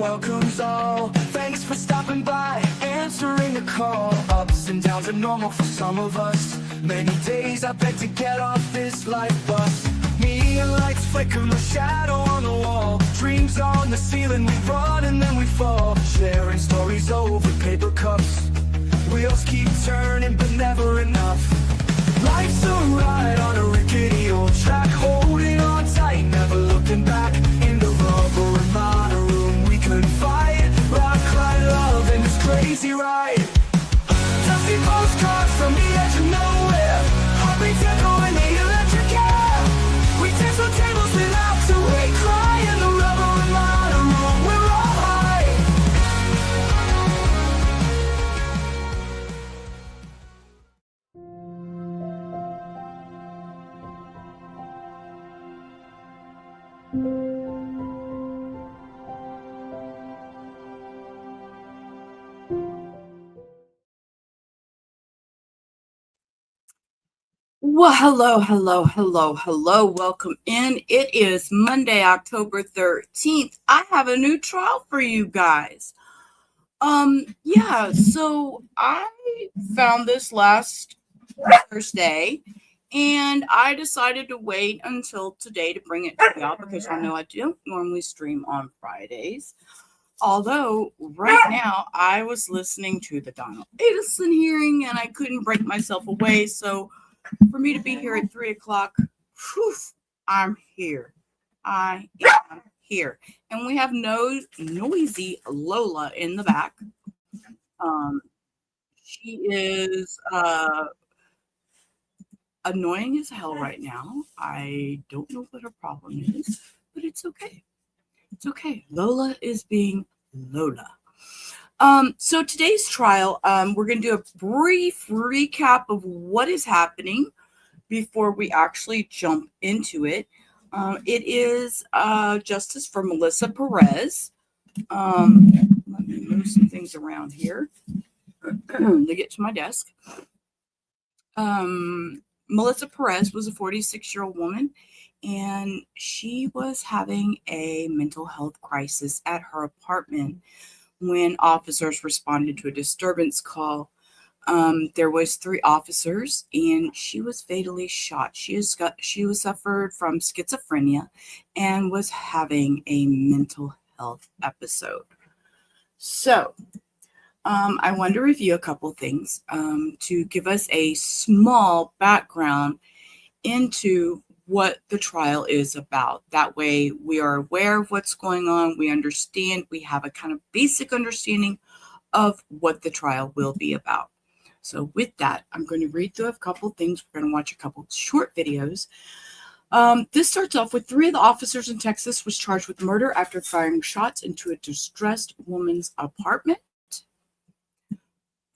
welcomes all. Thanks for stopping by, answering the call. Ups and downs are normal for some of us. Many days I beg to get off this life bus. Neon lights flicker, my shadow on the wall. Dreams on the ceiling, we run and then we fall. Sharing stories over paper cups. Wheels keep turning but never enough. Life's a ride on a rickety old track, holding on tight, never looking back. In the rubber and mono room we confide, rock, cry, love, and this crazy ride. Dusty postcards from the edge of nowhere, heartbeats echo in the electric air. We dance on tables without to wait, cry in the rubber and mono room, we're all high. Well, hello. Welcome in. It is Monday, October 13th. I have a new trial for you guys. So I found this last Thursday and I decided to wait until today to bring it to y'all because I know I don't normally stream on Fridays. Although right now I was listening to the Donald Edison hearing and I couldn't break myself away, so for me to be here at 3 o'clock, I'm here. I am here. And we have no noisy Lola in the back. She is annoying as hell right now. I don't know what her problem is, but it's okay. It's okay. Lola is being Lola. So today's trial, we're going to do a brief recap of what is happening before we actually jump into it. It is justice for Melissa Perez. Let me move some things around here to get to my desk. Melissa Perez was a 46-year-old woman, and she was having a mental health crisis at her apartment when officers responded to a disturbance call. There was 3 officers, and she was fatally shot. She was suffered from schizophrenia and was having a mental health episode. So, I want to review a couple things to give us a small background into what the trial is about. That way we are aware of what's going on. We understand, we have a kind of basic understanding of what the trial will be about. So with that, I'm going to read through a couple things. We're going to watch a couple short videos. This starts off with 3 of the officers in Texas was charged with murder after firing shots into a distressed woman's apartment.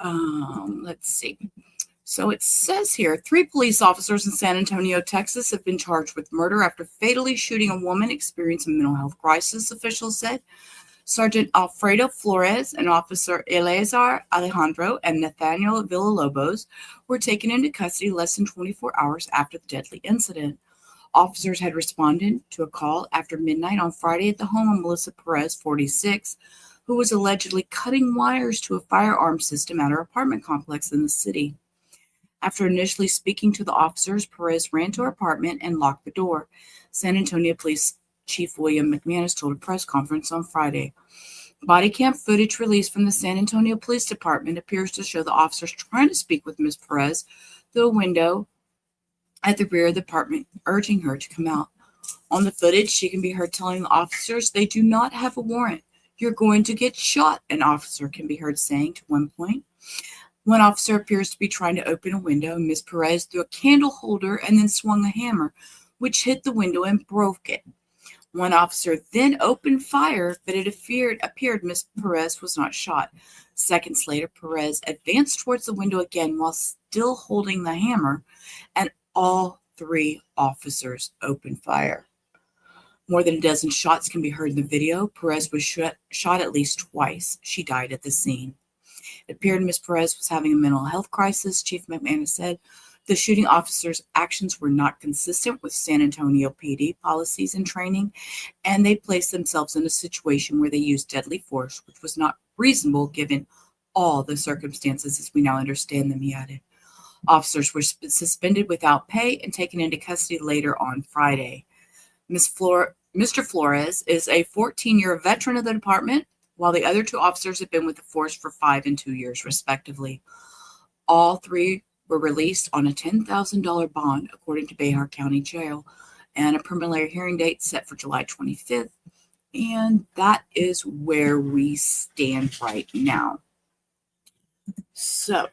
Let's see. So it says here, 3 police officers in San Antonio, Texas have been charged with murder after fatally shooting a woman experiencing a mental health crisis, officials said. Sergeant Alfredo Flores and Officer Alejandro and Nathaniel Villalobos were taken into custody less than 24 hours after the deadly incident. Officers had responded to a call after midnight on Friday at the home of Melissa Perez, 46, who was allegedly cutting wires to a firearm system at her apartment complex in the city. After initially speaking to the officers, Perez ran to her apartment and locked the door. San Antonio Police Chief William McManus told a press conference on Friday. Body cam footage released from the San Antonio Police Department appears to show the officers trying to speak with Ms. Perez through a window at the rear of the apartment, urging her to come out. On the footage, she can be heard telling the officers they do not have a warrant. You're going to get shot, an officer can be heard saying to one point. One officer appears to be trying to open a window, and Ms. Perez threw a candle holder and then swung a hammer, which hit the window and broke it. One officer then opened fire, but it appeared Ms. Perez was not shot. Seconds later, Perez advanced towards the window again while still holding the hammer, and all 3 officers opened fire. More than a dozen shots can be heard in the video. Perez was shot at least twice. She died at the scene. It appeared Ms. Perez was having a mental health crisis, Chief McManus said. The shooting officer's actions were not consistent with San Antonio PD policies and training, and they placed themselves in a situation where they used deadly force, which was not reasonable given all the circumstances as we now understand them, he added. Officers were suspended without pay and taken into custody later on Friday. Mr. Flores is a 14-year veteran of the department, while the other two officers have been with the force for 5 and 2 years, respectively. All three were released on a $10,000 bond, according to Behar County Jail, and a preliminary hearing date set for July 25th. And that is where we stand right now. So,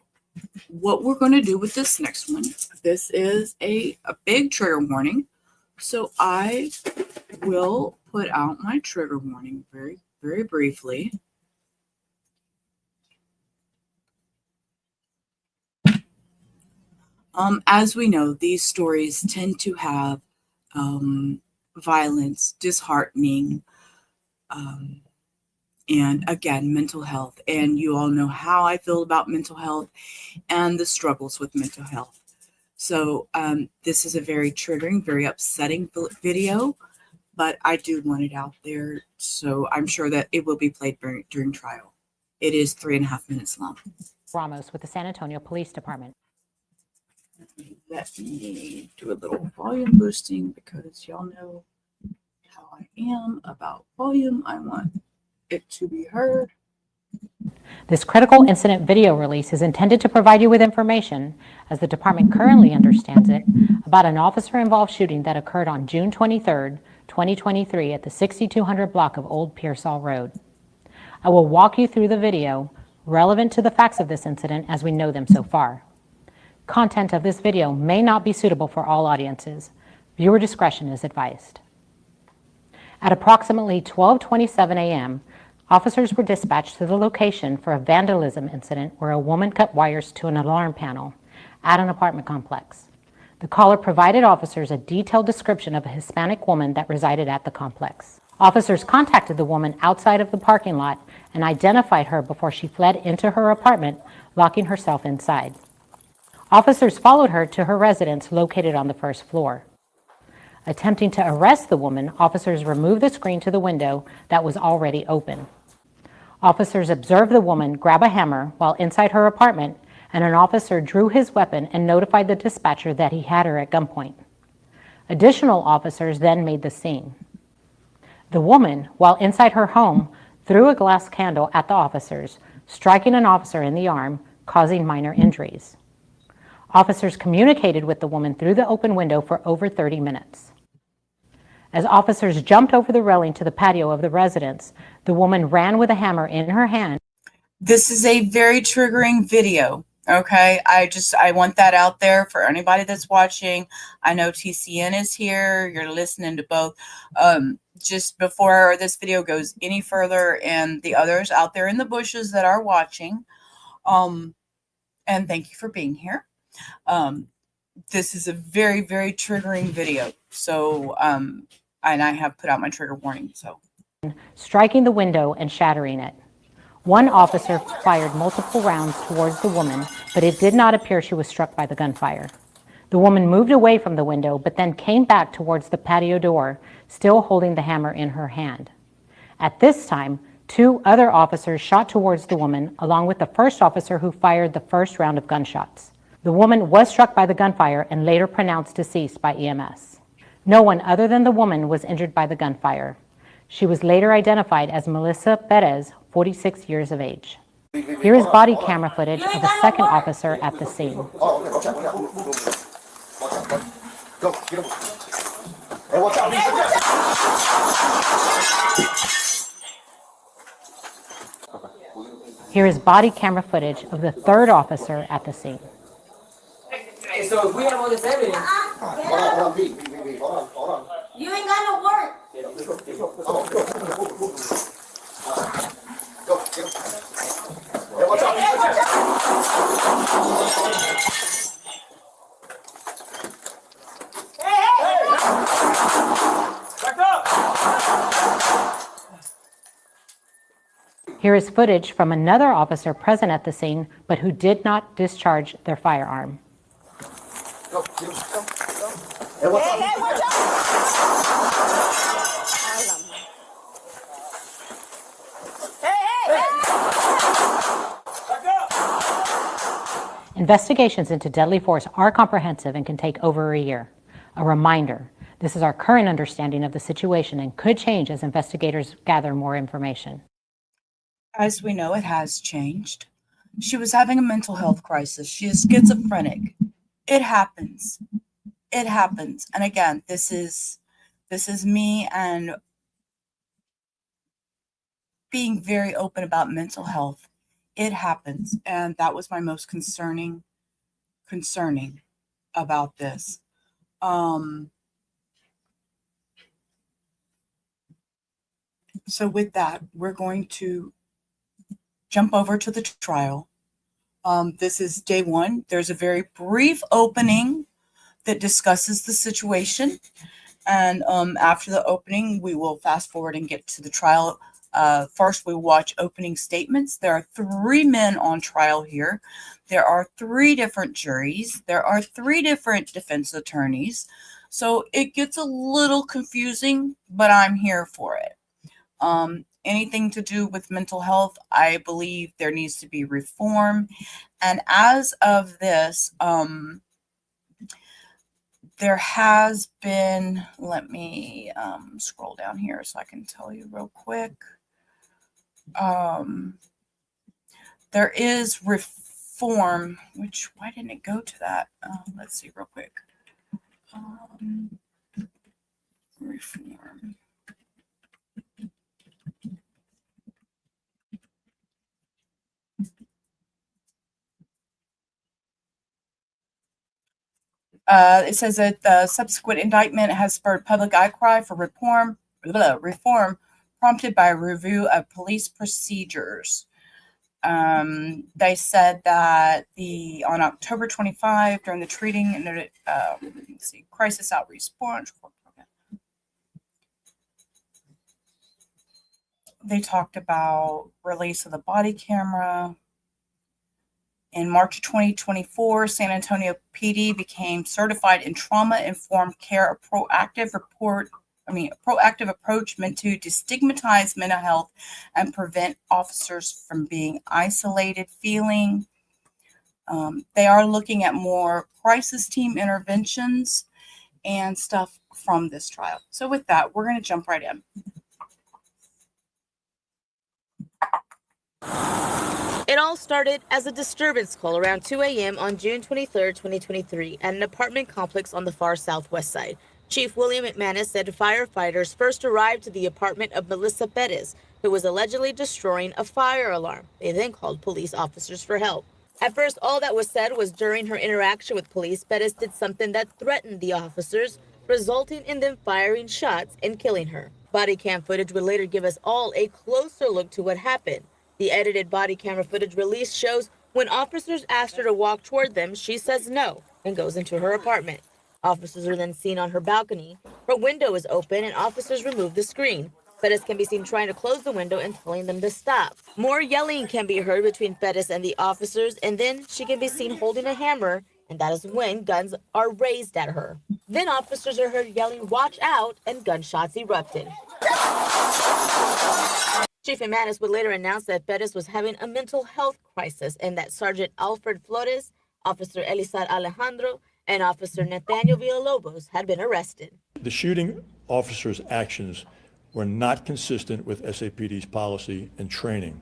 what we're going to do with this next one, this is a big trigger warning. So I will put out my trigger warning very, very briefly. As we know, these stories tend to have violence, disheartening, and again, mental health. And you all know how I feel about mental health and the struggles with mental health. So this is a very triggering, very upsetting video, but I do want it out there. So I'm sure that it will be played during trial. It is 3.5 minutes long. Ramos with the San Antonio Police Department. Let me do a little volume boosting because y'all know how I am about volume. I want it to be heard. This critical incident video release is intended to provide you with information, as the department currently understands it, about an officer-involved shooting that occurred on June 23, 2023 at the 6200 block of Old Pearsall Road. I will walk you through the video relevant to the facts of this incident as we know them so far. Content of this video may not be suitable for all audiences. Viewer discretion is advised. At approximately 12:27 a.m., officers were dispatched to the location for a vandalism incident where a woman cut wires to an alarm panel at an apartment complex. The caller provided officers a detailed description of a Hispanic woman that resided at the complex. Officers contacted the woman outside of the parking lot and identified her before she fled into her apartment, locking herself inside. Officers followed her to her residence located on the first floor. Attempting to arrest the woman, officers removed the screen to the window that was already open. Officers observed the woman grab a hammer while inside her apartment, and an officer drew his weapon and notified the dispatcher that he had her at gunpoint. Additional officers then made the scene. The woman, while inside her home, threw a glass candle at the officers, striking an officer in the arm, causing minor injuries. Officers communicated with the woman through the open window for over 30 minutes. As officers jumped over the railing to the patio of the residence, the woman ran with a hammer in her hand. This is a very triggering video. Okay, I want that out there for anybody that's watching. I know TCN is here. You're listening to both. Just before this video goes any further, and the others out there in the bushes that are watching, and thank you for being here. This is a very, very triggering video. So, and I have put out my trigger warning. So, striking the window and shattering it. One officer fired multiple rounds towards the woman, but it did not appear she was struck by the gunfire. The woman moved away from the window, but then came back towards the patio door, still holding the hammer in her hand. At this time, 2 other officers shot towards the woman, along with the first officer who fired the first round of gunshots. The woman was struck by the gunfire and later pronounced deceased by EMS. No one other than the woman was injured by the gunfire. She was later identified as Melissa Perez, 46 years of age. Here is body camera footage of a second officer at the scene. Go, get him. Hey, watch out. Here is body camera footage of the third officer at the scene. Hey, so if we have all this evidence, Hold on, B. Hold on. You ain't got no work. Go, get him. Hey, watch out. back up! Here is footage from another officer present at the scene, but who did not discharge their firearm. Hey, what's up? Hey, watch out! Back up! Investigations into deadly force are comprehensive and can take over a year. A reminder, this is our current understanding of the situation and could change as investigators gather more information. As we know, it has changed. She was having a mental health crisis. She is schizophrenic. It happens. It happens. And again, this is me and being very open about mental health. It happens. And that was my most concerning about this. So with that, we're going to jump over to the trial. This is day one. There's a very brief opening that discusses the situation. And after the opening, we will fast forward and get to the trial. First, we watch opening statements. There are 3 men on trial here. There are 3 different juries. There are 3 different defense attorneys. So it gets a little confusing, but I'm here for it. Anything to do with mental health, I believe there needs to be reform. And as of this, there has been, let me scroll down here so I can tell you real quick. There is reform, which, why didn't it go to that? Let's see real quick. Reform. It says that the subsequent indictment has spurred public outcry for reform prompted by a review of police procedures. They said that on October 25, during the treating and crisis outreach response, they talked about release of the body camera. In March of 2024, San Antonio PD became certified in trauma-informed care, a proactive approach meant to destigmatize mental health and prevent officers from being isolated feeling. They are looking at more crisis team interventions and stuff from this trial. So with that, we're going to jump right in. It all started as a disturbance call around 2 a.m. on June 23, 2023, at an apartment complex on the far southwest side. Chief William McManus said firefighters first arrived to the apartment of Melissa Perez, who was allegedly destroying a fire alarm. They then called police officers for help. At first, all that was said was during her interaction with police, Perez did something that threatened the officers, resulting in them firing shots and killing her. Body cam footage would later give us all a closer look to what happened. The edited body camera footage released shows when officers asked her to walk toward them, she says no and goes into her apartment. Officers are then seen on her balcony. Her window is open and officers remove the screen. Perez can be seen trying to close the window and telling them to stop. More yelling can be heard between Perez and the officers, and then she can be seen holding a hammer, and that is when guns are raised at her. Then officers are heard yelling, "Watch out," and gunshots erupted. Chief McManus would later announce that Perez was having a mental health crisis and that Sergeant Alfred Flores, Officer Alejandro, and Officer Nathaniel Villalobos had been arrested. The shooting officer's actions were not consistent with SAPD's policy and training,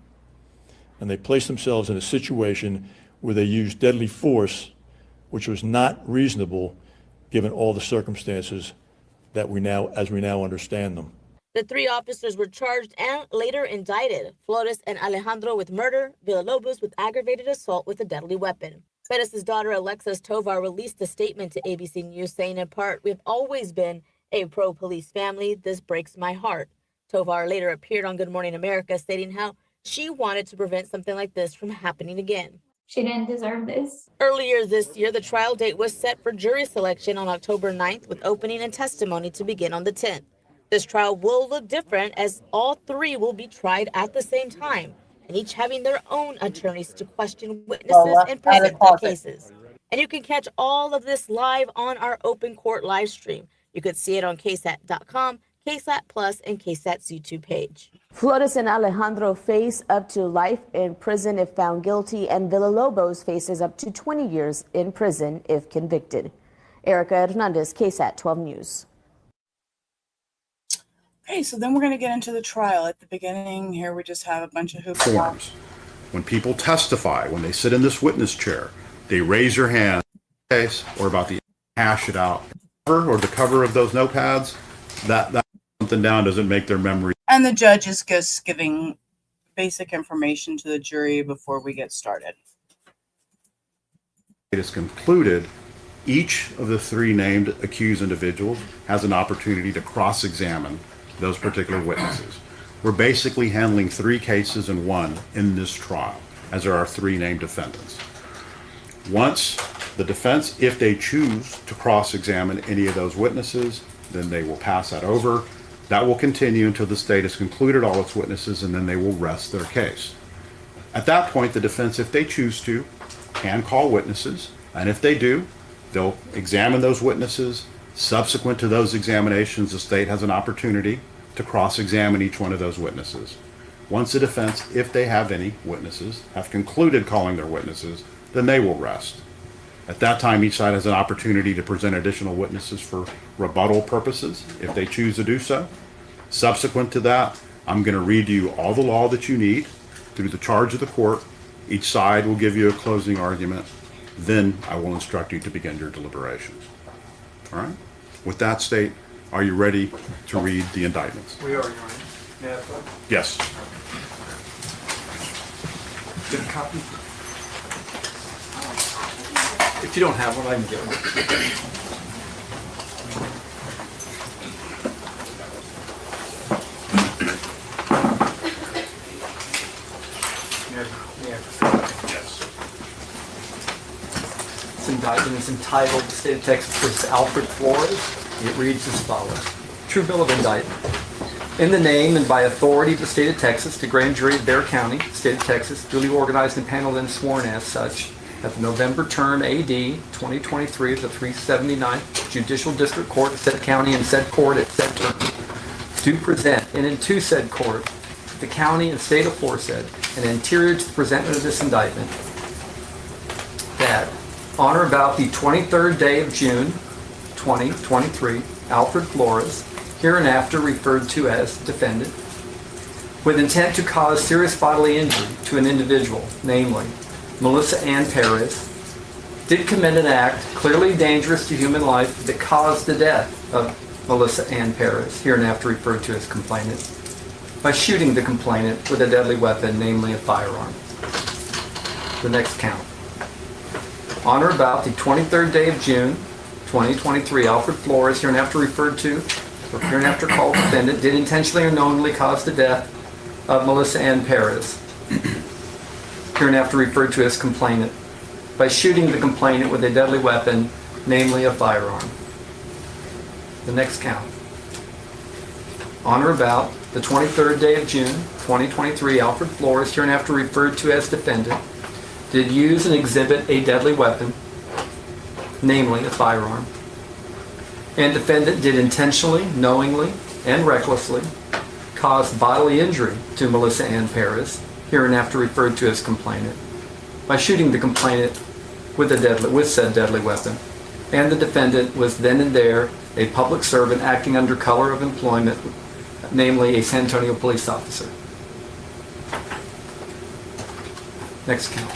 and they placed themselves in a situation where they used deadly force, which was not reasonable given all the circumstances that as we now understand them. The 3 officers were charged and later indicted, Flores and Alejandro with murder, Villalobos with aggravated assault with a deadly weapon. Perez's daughter, Alexis Tovar, released a statement to ABC News saying, in part, "We've always been a pro-police family. This breaks my heart." Tovar later appeared on Good Morning America stating how she wanted to prevent something like this from happening again. She didn't deserve this. Earlier this year, the trial date was set for jury selection on October 9th, with opening and testimony to begin on the 10th. This trial will look different as all 3 will be tried at the same time, and each having their own attorneys to question witnesses and present their cases. And you can catch all of this live on our open court live stream. You could see it on ksat.com, KSAT Plus, and KSAT's YouTube page. Flores and Alejandro face up to life in prison if found guilty, and Villalobos faces up to 20 years in prison if convicted. Erica Hernandez, KSAT 12 News. Okay, so then we're going to get into the trial. At the beginning here, we just have a bunch of hoops. Forms. When people testify, when they sit in this witness chair, they raise your hand case or about the hash it out or the cover of those notepads. That something down doesn't make their memory. And the judge is just giving basic information to the jury before we get started. It is concluded. Each of the three named accused individuals has an opportunity to cross-examine those particular witnesses. We're basically handling three cases in one in this trial, as there are three named defendants. Once the defense, if they choose to cross-examine any of those witnesses, then they will pass that over. That will continue until the state has concluded all its witnesses, and then they will rest their case. At that point, the defense, if they choose to, can call witnesses, and if they do, they'll examine those witnesses. Subsequent to those examinations, the state has an opportunity to cross-examine each one of those witnesses. Once the defense, if they have any witnesses, have concluded calling their witnesses, then they will rest. At that time, each side has an opportunity to present additional witnesses for rebuttal purposes, if they choose to do so. Subsequent to that, I'm going to read you all the law that you need through the charge of the court. Each side will give you a closing argument. Then I will instruct you to begin your deliberations. All right? With that, state, are you ready to read the indictments? We are, Your Honor. May I have one? Yes. Get a copy? If you don't have one, I can get one. This indictment is entitled "The State of Texas v. Alfred Flores." It reads as follows. True bill of indictment. In the name and by authority of the State of Texas, the Grand Jury of Bexar County, State of Texas, duly organized and paneled and sworn as such, at the November term AD 2023 of the 379th Judicial District Court of said county and said court at said term, do present and into said court, the county and state aforesaid, and anterior to the presentment of this indictment, that on or about the 23rd day of June 2023, Alfred Flores, hereinafter referred to as defendant, with intent to cause serious bodily injury to an individual, namely Melissa Perez, did commit an act clearly dangerous to human life that caused the death of Melissa Perez, hereinafter referred to as complainant, by shooting the complainant with a deadly weapon, namely a firearm. The next count. On or about the 23rd day of June 2023, Alfred Flores, hereinafter referred to, or hereinafter called defendant, did intentionally or knowingly cause the death of Melissa Perez, hereinafter referred to as complainant, by shooting the complainant with a deadly weapon, namely a firearm. The next count. On or about the 23rd day of June 2023, Alfred Flores, hereinafter referred to as defendant, did use and exhibit a deadly weapon, namely a firearm, and defendant did intentionally, knowingly, and recklessly cause bodily injury to Melissa Perez, hereinafter referred to as complainant, by shooting the complainant with said deadly weapon, and the defendant was then and there a public servant acting under color of employment, namely a San Antonio police officer. Next count.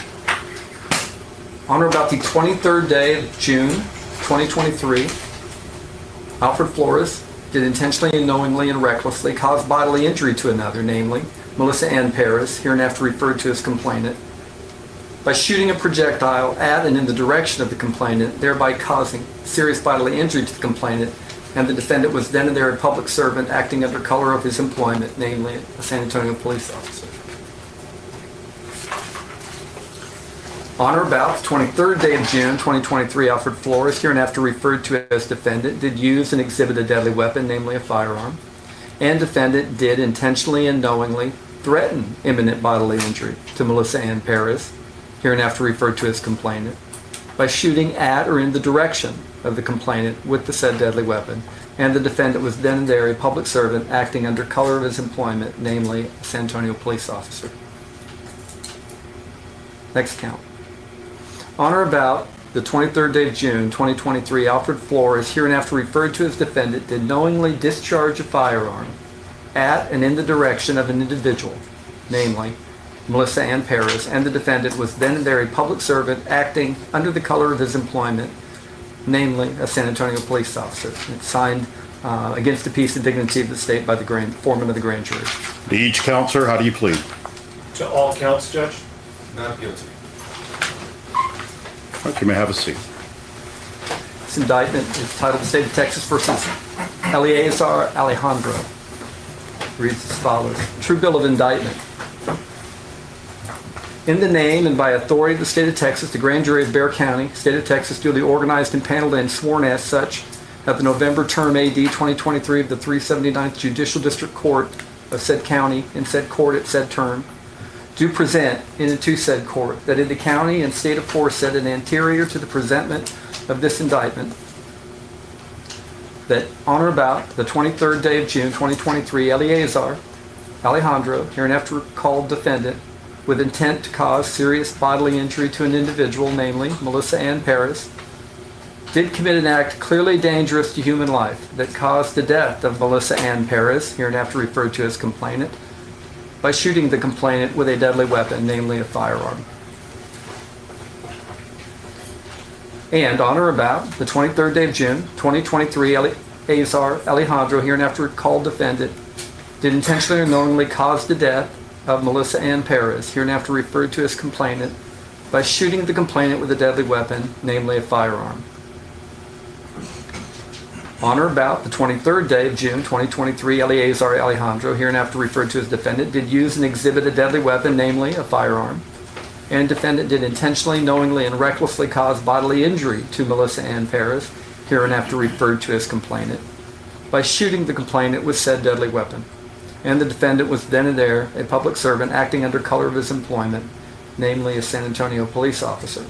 On or about the 23rd day of June 2023, Alfred Flores did intentionally and knowingly and recklessly cause bodily injury to another, namely Melissa Perez, hereinafter referred to as complainant, by shooting a projectile at and in the direction of the complainant, thereby causing serious bodily injury to the complainant, and the defendant was then and there a public servant acting under color of his employment, namely a San Antonio police officer. On or about the 23rd day of June 2023, Alfred Flores, hereinafter referred to as defendant, did use and exhibit a deadly weapon, namely a firearm, and defendant did intentionally and knowingly threaten imminent bodily injury to Melissa Perez, hereinafter referred to as complainant, by shooting at or in the direction of the complainant with the said deadly weapon, and the defendant was then and there a public servant acting under color of his employment, namely a San Antonio police officer. Next count. On or about the 23rd day of June, 2023, Alfred Flores, hereinafter referred to as defendant, did knowingly discharge a firearm at and in the direction of an individual, namely Melissa Perez, and the defendant was then and there a public servant acting under the color of his employment, namely a San Antonio police officer. It's signed against the peace and dignity of the state by the foreman of the grand jury. To each count, sir, how do you plead? To all counts, Judge? Not guilty. Okay, you may have a seat. This indictment is titled State of Texas versus Alejandro. Reads as follows. True bill of indictment. In the name and by authority of the state of Texas, the grand jury of Bexar County, state of Texas, duly organized and paneled and sworn as such at the November term AD 2023 of the 379th Judicial District Court of said county and said court at said term, do present in and to said court that in the county and state aforesaid and anterior to the presentment of this indictment, that on or about the 23rd day of June 2023, Alejandro, hereinafter called defendant, with intent to cause serious bodily injury to an individual, namely Melissa Perez, did commit an act clearly dangerous to human life that caused the death of Melissa Perez, hereinafter referred to as complainant, by shooting the complainant with a deadly weapon, namely a firearm. And on or about the 23rd day of June, 2023, Alejandro, hereinafter called defendant, did intentionally or knowingly cause the death of Melissa Perez, hereinafter referred to as complainant, by shooting the complainant with a deadly weapon, namely a firearm. On or about the 23rd day of June, 2023, Alejandro, hereinafter referred to as defendant, did use and exhibit a deadly weapon, namely a firearm, and defendant did intentionally, knowingly, and recklessly cause bodily injury to Melissa Perez, hereinafter referred to as complainant, by shooting the complainant with said deadly weapon. And the defendant was then and there a public servant acting under color of his employment, namely a San Antonio police officer.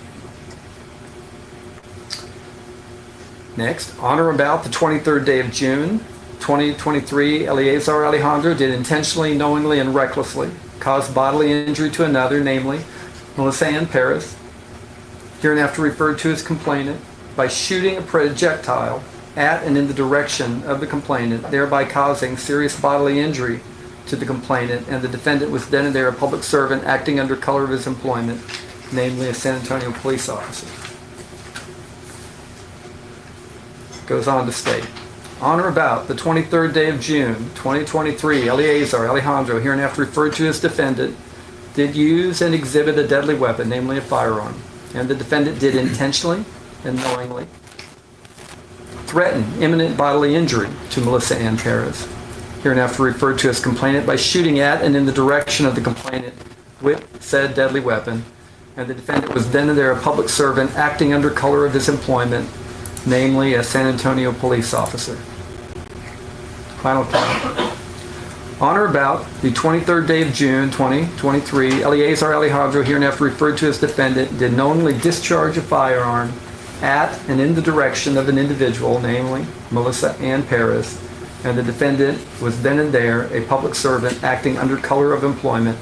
Next, on or about the 23rd day of June, 2023, Alejandro did intentionally, knowingly, and recklessly cause bodily injury to another, namely Melissa Perez, hereinafter referred to as complainant, by shooting a projectile at and in the direction of the complainant, thereby causing serious bodily injury to the complainant, and the defendant was then and there a public servant acting under color of his employment, namely a San Antonio police officer. Goes on to state, on or about the 23rd day of June, 2023, Alejandro, hereinafter referred to as defendant, did use and exhibit a deadly weapon, namely a firearm, and the defendant did intentionally and knowingly threaten imminent bodily injury to Melissa Perez, hereinafter referred to as complainant, by shooting at and in the direction of the complainant with said deadly weapon, and the defendant was then and there a public servant acting under color of his employment, namely a San Antonio police officer. Final count. On or about the 23rd day of June, 2023, Alejandro, hereinafter referred to as defendant, did knowingly discharge a firearm at and in the direction of an individual, namely Melissa Perez, and the defendant was then and there a public servant acting under color of employment,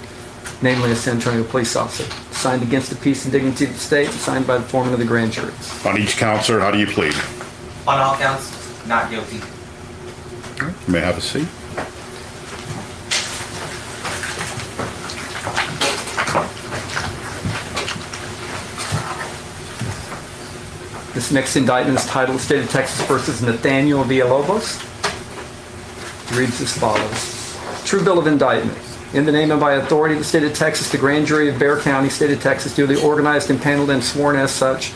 namely a San Antonio police officer. Signed against the peace and dignity of the state, signed by the foreman of the grand jury. On each count, sir, how do you plead? On all counts, not guilty. You may have a seat. This next indictment is titled State of Texas versus Nathaniel Villalobos. It reads as follows. True bill of indictment. In the name and by authority of the state of Texas, the grand jury of Bexar County, state of Texas, duly organized and paneled and sworn as such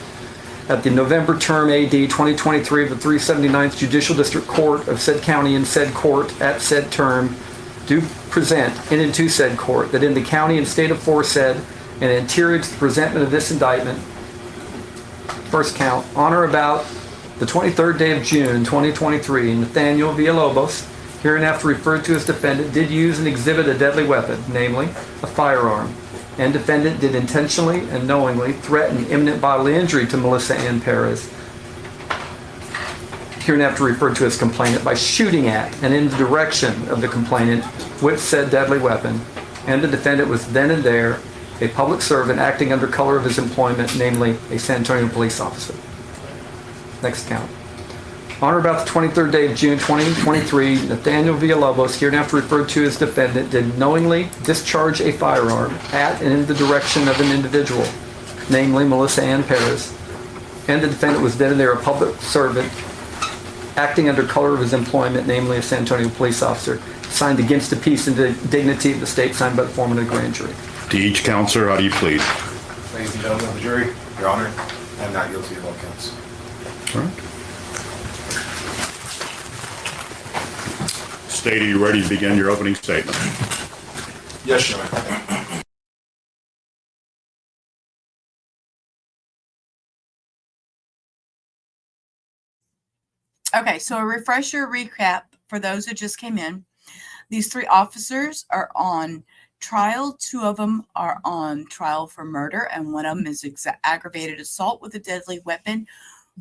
at the November term AD 2023 of the 379th Judicial District Court of said county and said court at said term, do present in and to said court that in the county and state aforesaid and anterior to the presentment of this indictment, first count, on or about the 23rd day of June 2023, Nathaniel Villalobos, hereinafter referred to as defendant, did use and exhibit a deadly weapon, namely a firearm, and defendant did intentionally and knowingly threaten imminent bodily injury to Melissa Ann Perez, hereinafter referred to as complainant, by shooting at and in the direction of the complainant with said deadly weapon, and the defendant was then and there a public servant acting under color of his employment, namely a San Antonio police officer. Next count. On or about the 23rd day of June 2023, Nathaniel Villalobos, hereinafter referred to as defendant, did knowingly discharge a firearm at and in the direction of an individual, namely Melissa Ann Perez, and the defendant was then and there a public servant acting under color of his employment, namely a San Antonio police officer, signed against the peace and dignity of the state, signed by the foreman of the grand jury. To each counselor, how do you plead? Ladies and gentlemen of the jury, Your Honor, I'm not guilty of all counts. All right. State, are you ready to begin your opening statement? Yes, Your Honor. Okay, so a refresher recap for those who just came in. These 3 officers are on trial. 2 of them are on trial for murder, and one of them is aggravated assault with a deadly weapon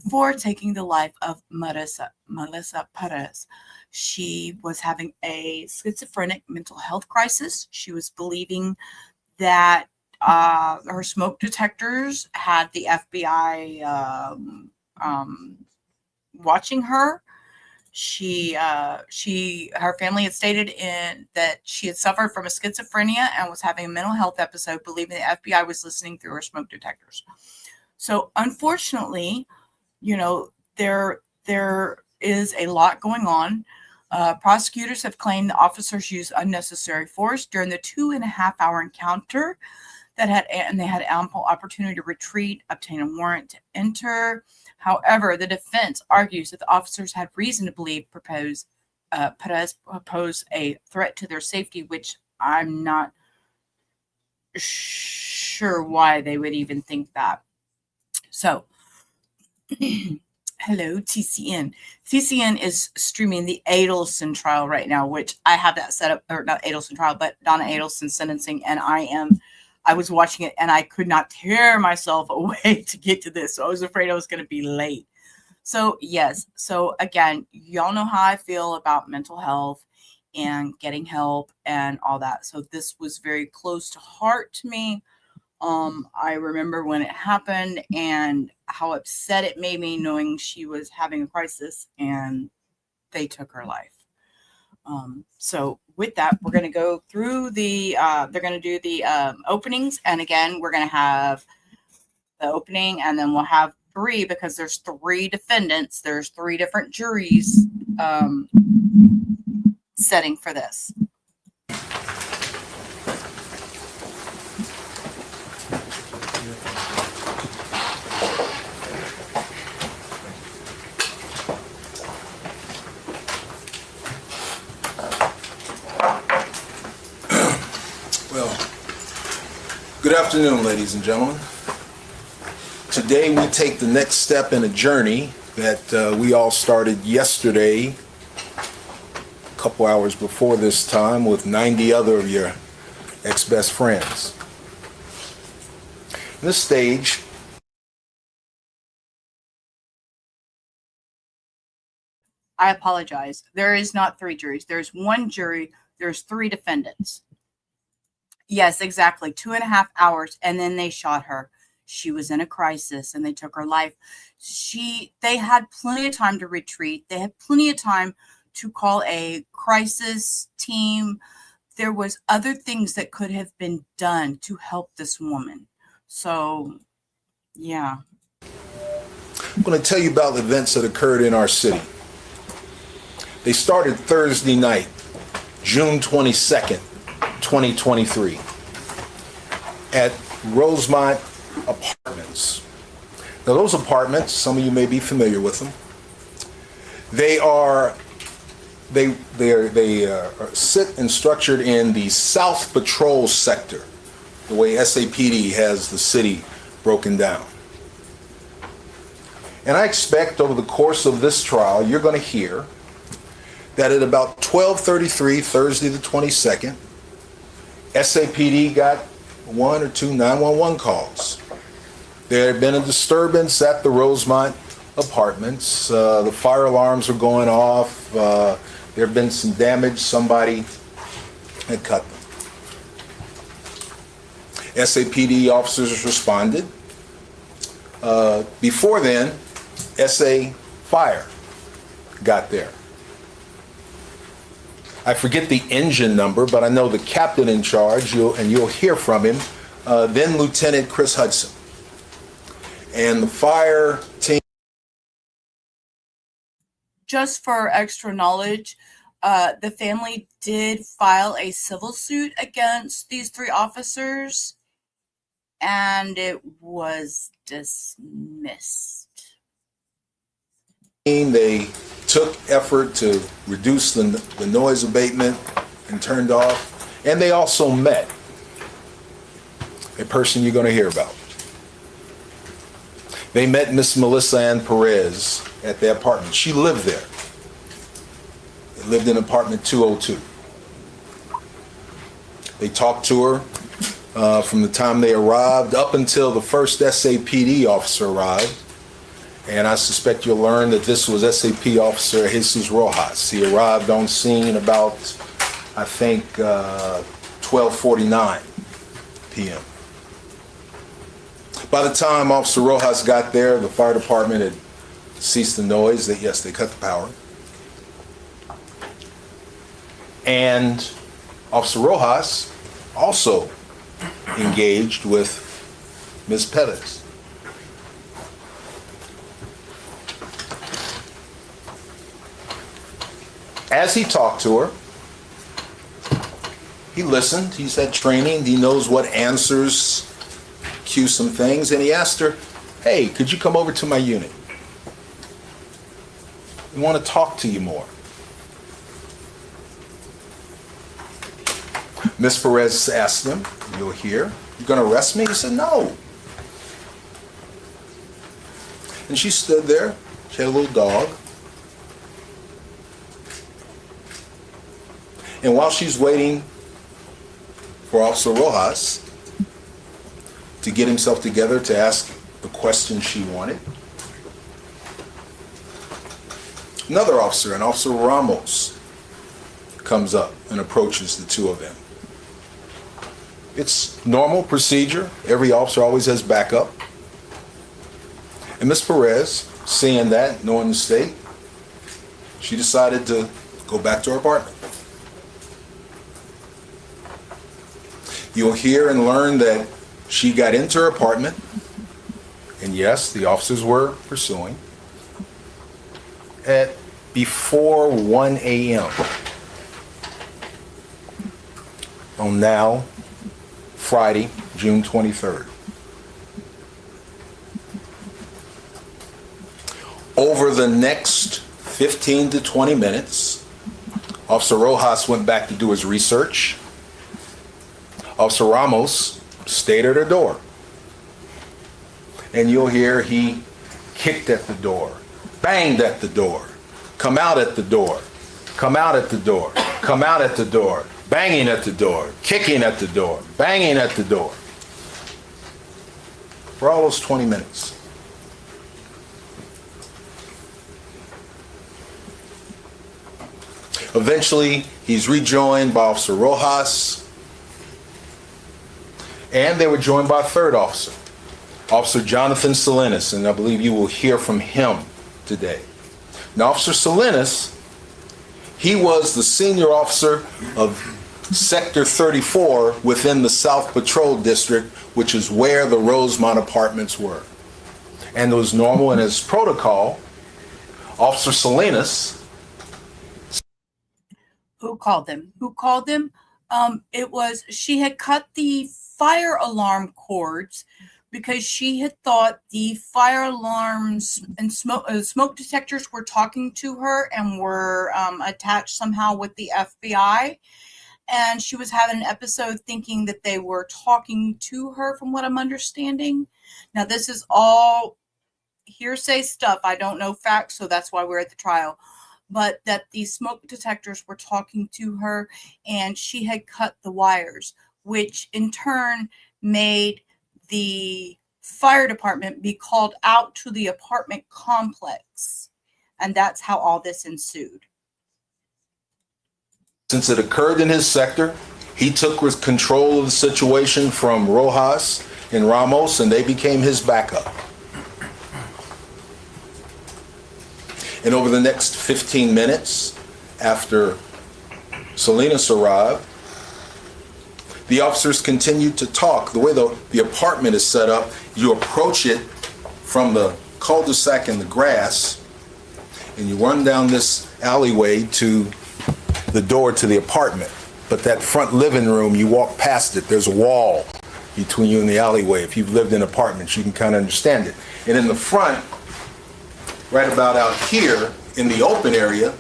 for taking the life of Melissa Perez. She was having a schizophrenic mental health crisis. She was believing that her smoke detectors had the FBI watching her. Her family had stated that she had suffered from a schizophrenia and was having a mental health episode, believing the FBI was listening through her smoke detectors. So unfortunately, there is a lot going on. Prosecutors have claimed the officers used unnecessary force during the 2.5-hour encounter they had ample opportunity to retreat, obtain a warrant to enter. However, the defense argues that the officers had reason to believe Perez posed a threat to their safety, which I'm not sure why they would even think that. So, hello, TCN. TCN is streaming the Adelson trial right now, which I have that set up, or not Adelson trial, but Donna Adelson sentencing, and I was watching it and I could not tear myself away to get to this. So I was afraid I was going to be late. So yes. So again, y'all know how I feel about mental health and getting help and all that. So this was very close to heart to me. I remember when it happened and how upset it made me knowing she was having a crisis and they took her life. So with that, we're going to go through they're going to do the openings. And again, we're going to have the opening and then we'll have 3 because there's 3 defendants. There's 3 different juries setting for this. Good afternoon, ladies and gentlemen. Today we take the next step in a journey that we all started yesterday, a couple hours before this time, with 90 other of your ex-best friends. This stage, I apologize. There is not 3 juries. There's 1 jury. There's 3 defendants. Yes, exactly. 2.5 hours. And then they shot her. She was in a crisis and they took her life. They had plenty of time to retreat. They had plenty of time to call a crisis team. There was other things that could have been done to help this woman. So, yeah. I'm going to tell you about the events that occurred in our city. They started Thursday night, June 22nd, 2023, at Rosemont Apartments. Now, those apartments, some of you may be familiar with them. They sit and structured in the South Patrol sector, the way SAPD has the city broken down. And I expect over the course of this trial, you're going to hear that at about 12:33, Thursday the 22nd, SAPD got one or two 911 calls. There had been a disturbance at the Rosemont apartments. The fire alarms were going off. There had been some damage. Somebody had cut them. SAPD officers responded. Before then, SA Fire got there. I forget the engine number, but I know the captain in charge, you'll hear from him, then Lieutenant Chris Hudson. And the fire team. Just for extra knowledge, the family did file a civil suit against these 3 officers, and it was dismissed. They took effort to reduce the noise abatement and turned off, and they also met a person you're going to hear about. They met Miss Melissa Perez at their apartment. She lived there. They lived in apartment 202. They talked to her from the time they arrived up until the first SAPD officer arrived. And I suspect you'll learn that this was SAP Officer Jesus Rojas. He arrived on scene about, I think, 12:49 p.m. By the time Officer Rojas got there, the fire department had ceased the noise. Yes, they cut the power. And Officer Rojas also engaged with Ms. Perez. As he talked to her, he listened. He's had training. He knows what answers cue some things. And he asked her, hey, could you come over to my unit? I want to talk to you more. Miss Perez asked him, you'll hear, you going to arrest me? He said, no. And she stood there. She had a little dog. And while she's waiting for Officer Rojas to get himself together to ask the question she wanted, another officer, an Officer Ramos, comes up and approaches the 2 of them. It's normal procedure. Every officer always has backup. And Miss Perez, seeing that, knowing the state, she decided to go back to her apartment. You'll hear and learn that she got into her apartment, and yes, the officers were pursuing, at before 1 a.m. on now Friday, June 23rd. Over the next 15 to 20 minutes, Officer Rojas went back to do his research. Officer Ramos stayed at her door. And you'll hear he kicked at the door, banged at the door, come out at the door, come out at the door, come out at the door, banging at the door, kicking at the door, banging at the door. For all those 20 minutes. Eventually, he's rejoined by Officer Rojas, and they were joined by a 3rd officer, Officer Jonathan Salinas, and I believe you will hear from him today. Now, Officer Salinas, he was the senior officer of Sector 34 within the South Patrol District, which is where the Rosemont apartments were. And it was normal in his protocol, Officer Salinas. Who called them? Who called them? It was, she had cut the fire alarm cords because she had thought the fire alarms and smoke detectors were talking to her and were attached somehow with the FBI. And she was having an episode thinking that they were talking to her, from what I'm understanding. Now, this is all hearsay stuff. I don't know facts, so that's why we're at the trial. But that the smoke detectors were talking to her, and she had cut the wires, which in turn made the fire department be called out to the apartment complex. And that's how all this ensued. Since it occurred in his sector, he took control of the situation from Rojas and Ramos, and they became his backup. And over the next 15 minutes after Salinas arrived, the officers continued to talk. The way the apartment is set up, you approach it from the cul-de-sac in the grass, and you run down this alleyway to the door to the apartment. But that front living room, you walk past it, there's a wall between you and the alleyway. If you've lived in apartments, you can kind of understand it. And in the front, right about out here in the open area,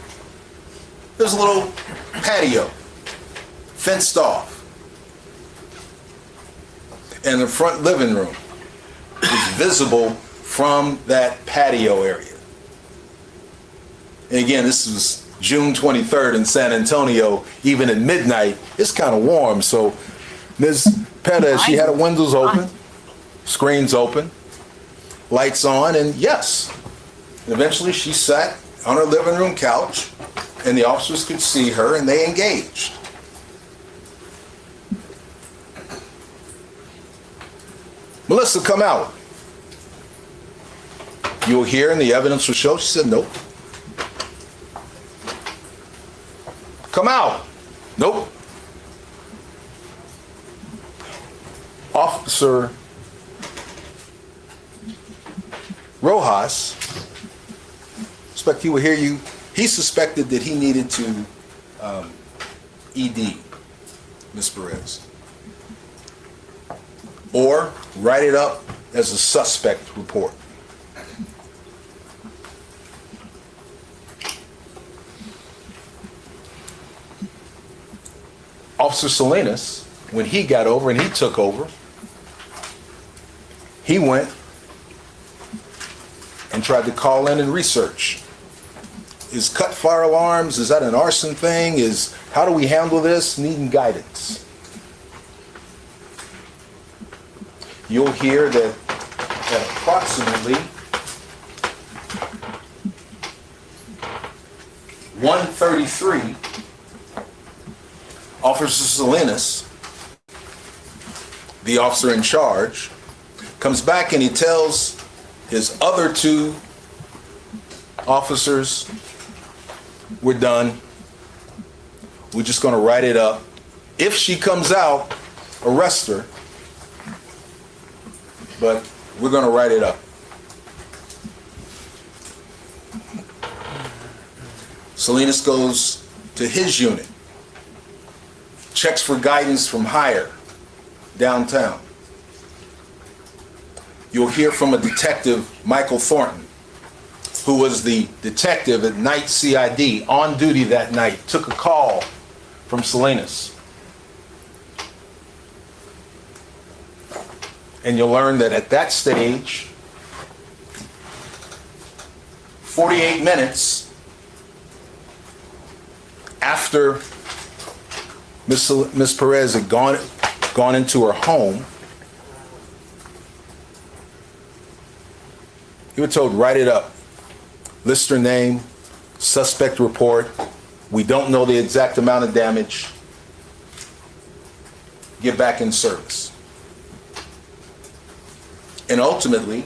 there's a little patio, fenced off. And the front living room is visible from that patio area. And again, this was June 23rd in San Antonio. Even at midnight, it's kind of warm. So Ms. Perez, she had her windows open, screens open, lights on, and yes. And eventually she sat on her living room couch, and the officers could see her, and they engaged. Melissa, come out. You'll hear, and the evidence will show. She said, nope. Come out. Nope. Officer Rojas, expect he will hear you. He suspected that he needed to ED Ms. Perez, or write it up as a suspect report. Officer Salinas, when he got over and he took over, he went and tried to call in and research. Is cut fire alarms, is that an arson thing? How do we handle this? Needing guidance. You'll hear that at approximately 1:33, Officer Salinas, the officer in charge, comes back and he tells his other two officers, we're done. We're just going to write it up. If she comes out, arrest her. But we're going to write it up. Salinas goes to his unit, checks for guidance from higher downtown. You'll hear from a detective, Michael Thornton, who was the detective at night CID on duty that night, took a call from Salinas. And you'll learn that at that stage, 48 minutes after Ms. Perez had gone into her home, you were told, write it up. List her name, suspect report. We don't know the exact amount of damage. Get back in service. And ultimately,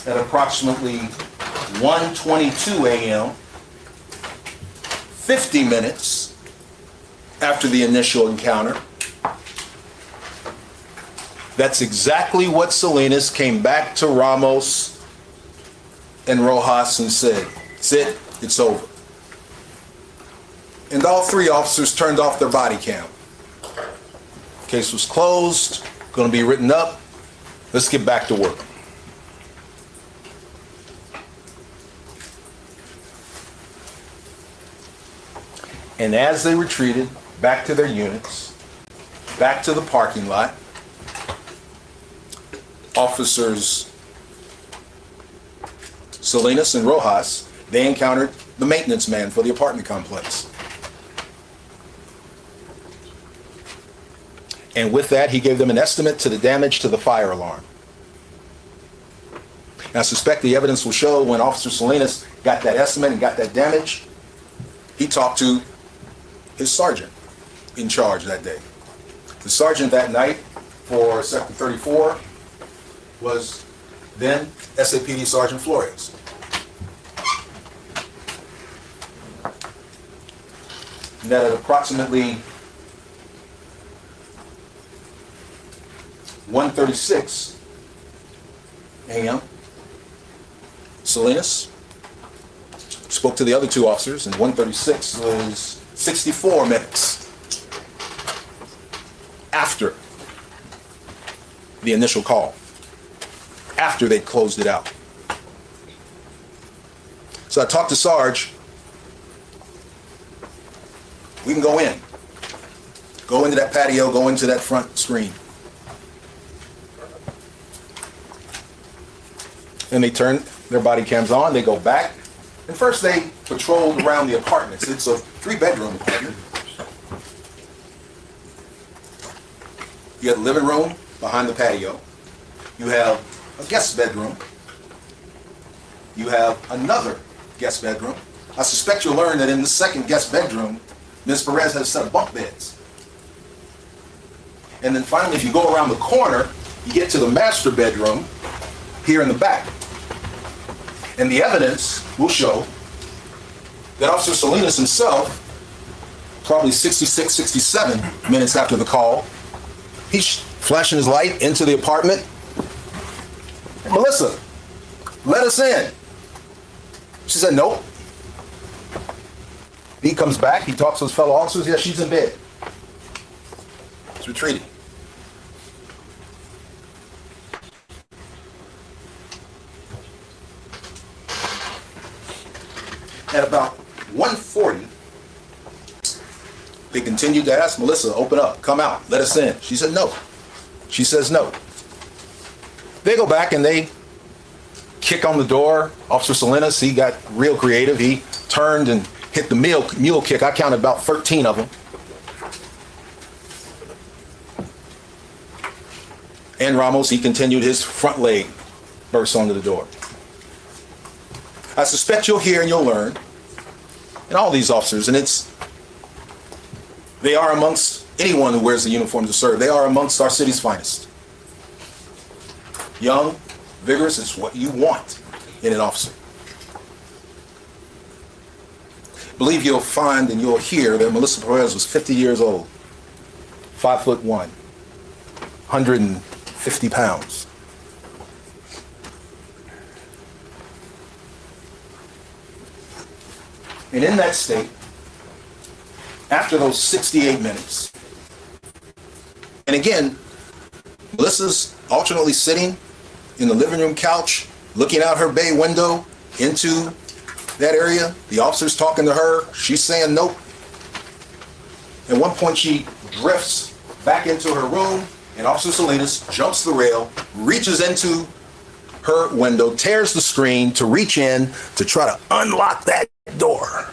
at approximately 1:22 a.m., 50 minutes after the initial encounter, that's exactly what Salinas came back to Ramos and Rojas and said, that's it, it's over. And all three officers turned off their body cam. Case was closed, going to be written up. Let's get back to work. And as they retreated back to their units, back to the parking lot, officers Salinas and Rojas, they encountered the maintenance man for the apartment complex. And with that, he gave them an estimate to the damage to the fire alarm. And I suspect the evidence will show when Officer Salinas got that estimate and got that damage, he talked to his sergeant in charge that day. The sergeant that night for Sector 34 was then SAPD Sergeant Flores. And that at approximately 1:36 a.m., Salinas spoke to the other two officers, and 1:36 was 64 minutes after the initial call, after they closed it out. So I talked to Sarge. We can go in. Go into that patio, go into that front screen. And they turn their body cams on, they go back. And first they patrolled around the apartments. It's a 3-bedroom apartment. You have the living room behind the patio. You have a guest bedroom. You have another guest bedroom. I suspect you'll learn that in the second guest bedroom, Ms. Perez has a set of bunk beds. And then finally, if you go around the corner, you get to the master bedroom here in the back. And the evidence will show that Officer Salinas himself, probably 66, 67 minutes after the call, he's flashing his light into the apartment. Melissa, let us in. She said, nope. He comes back, he talks to his fellow officers. Yeah, she's in bed. He's retreating. At about 1:40, they continued to ask Melissa, open up, come out, let us in. She said no. She says no. They go back and they kick on the door. Officer Salinas, he got real creative. He turned and hit the mule kick. I counted about 13 of them. And Ramos, he continued his front leg burst onto the door. I suspect you'll hear and you'll learn, and all these officers, and they are amongst anyone who wears the uniform to serve. They are amongst our city's finest. Young, vigorous, is what you want in an officer. I believe you'll find and you'll hear that Melissa Perez was 50 years old, 5'1", 150 pounds. And in that state, after those 68 minutes, and again, Melissa's alternately sitting in the living room couch, looking out her bay window into that area. The officer's talking to her. She's saying nope. At one point, she drifts back into her room, and Officer Salinas jumps the rail, reaches into her window, tears the screen to reach in to try to unlock that door.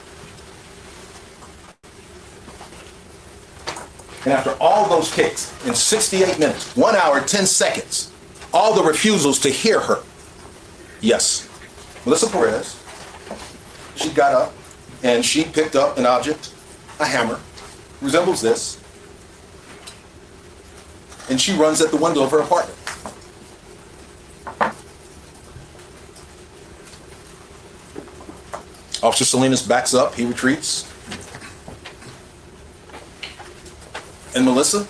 And after all those kicks, in 68 minutes, 1 hour, 10 seconds, all the refusals to hear her, yes, Melissa Perez, she got up and she picked up an object, a hammer, resembles this, and she runs at the window of her apartment. Officer Salinas backs up, he retreats. And Melissa,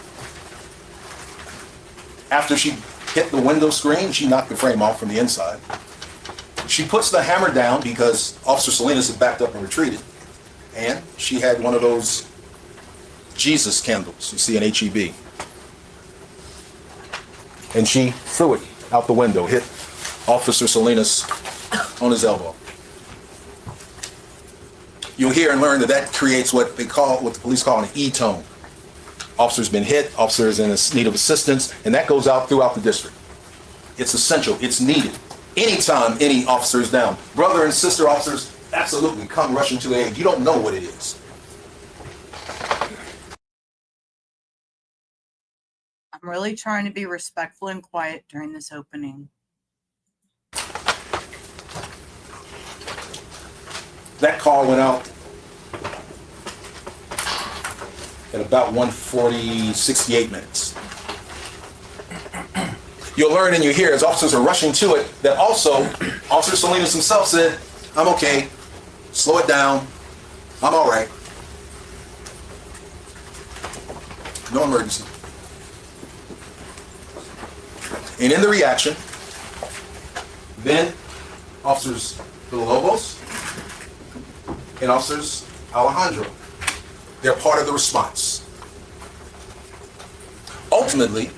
after she hit the window screen, she knocked the frame off from the inside. She puts the hammer down because Officer Salinas had backed up and retreated. And she had one of those Jesus candles you see in HEB. And she threw it out the window, hit Officer Salinas on his elbow. You'll hear and learn that that creates what the police call an E-tone. Officer's been hit, officer's in need of assistance, and that goes out throughout the district. It's essential, it's needed. Anytime any officer is down, brother and sister officers, absolutely come rushing to aid. You don't know what it is. I'm really trying to be respectful and quiet during this opening. That call went out at about 1:40, 68 minutes. You'll learn and you hear as officers are rushing to it that also Officer Salinas himself said, "I'm okay, slow it down, I'm all right. No emergency." And in the reaction, then Officers Villalobos and Officers Alejandro, they're part of the response. Ultimately,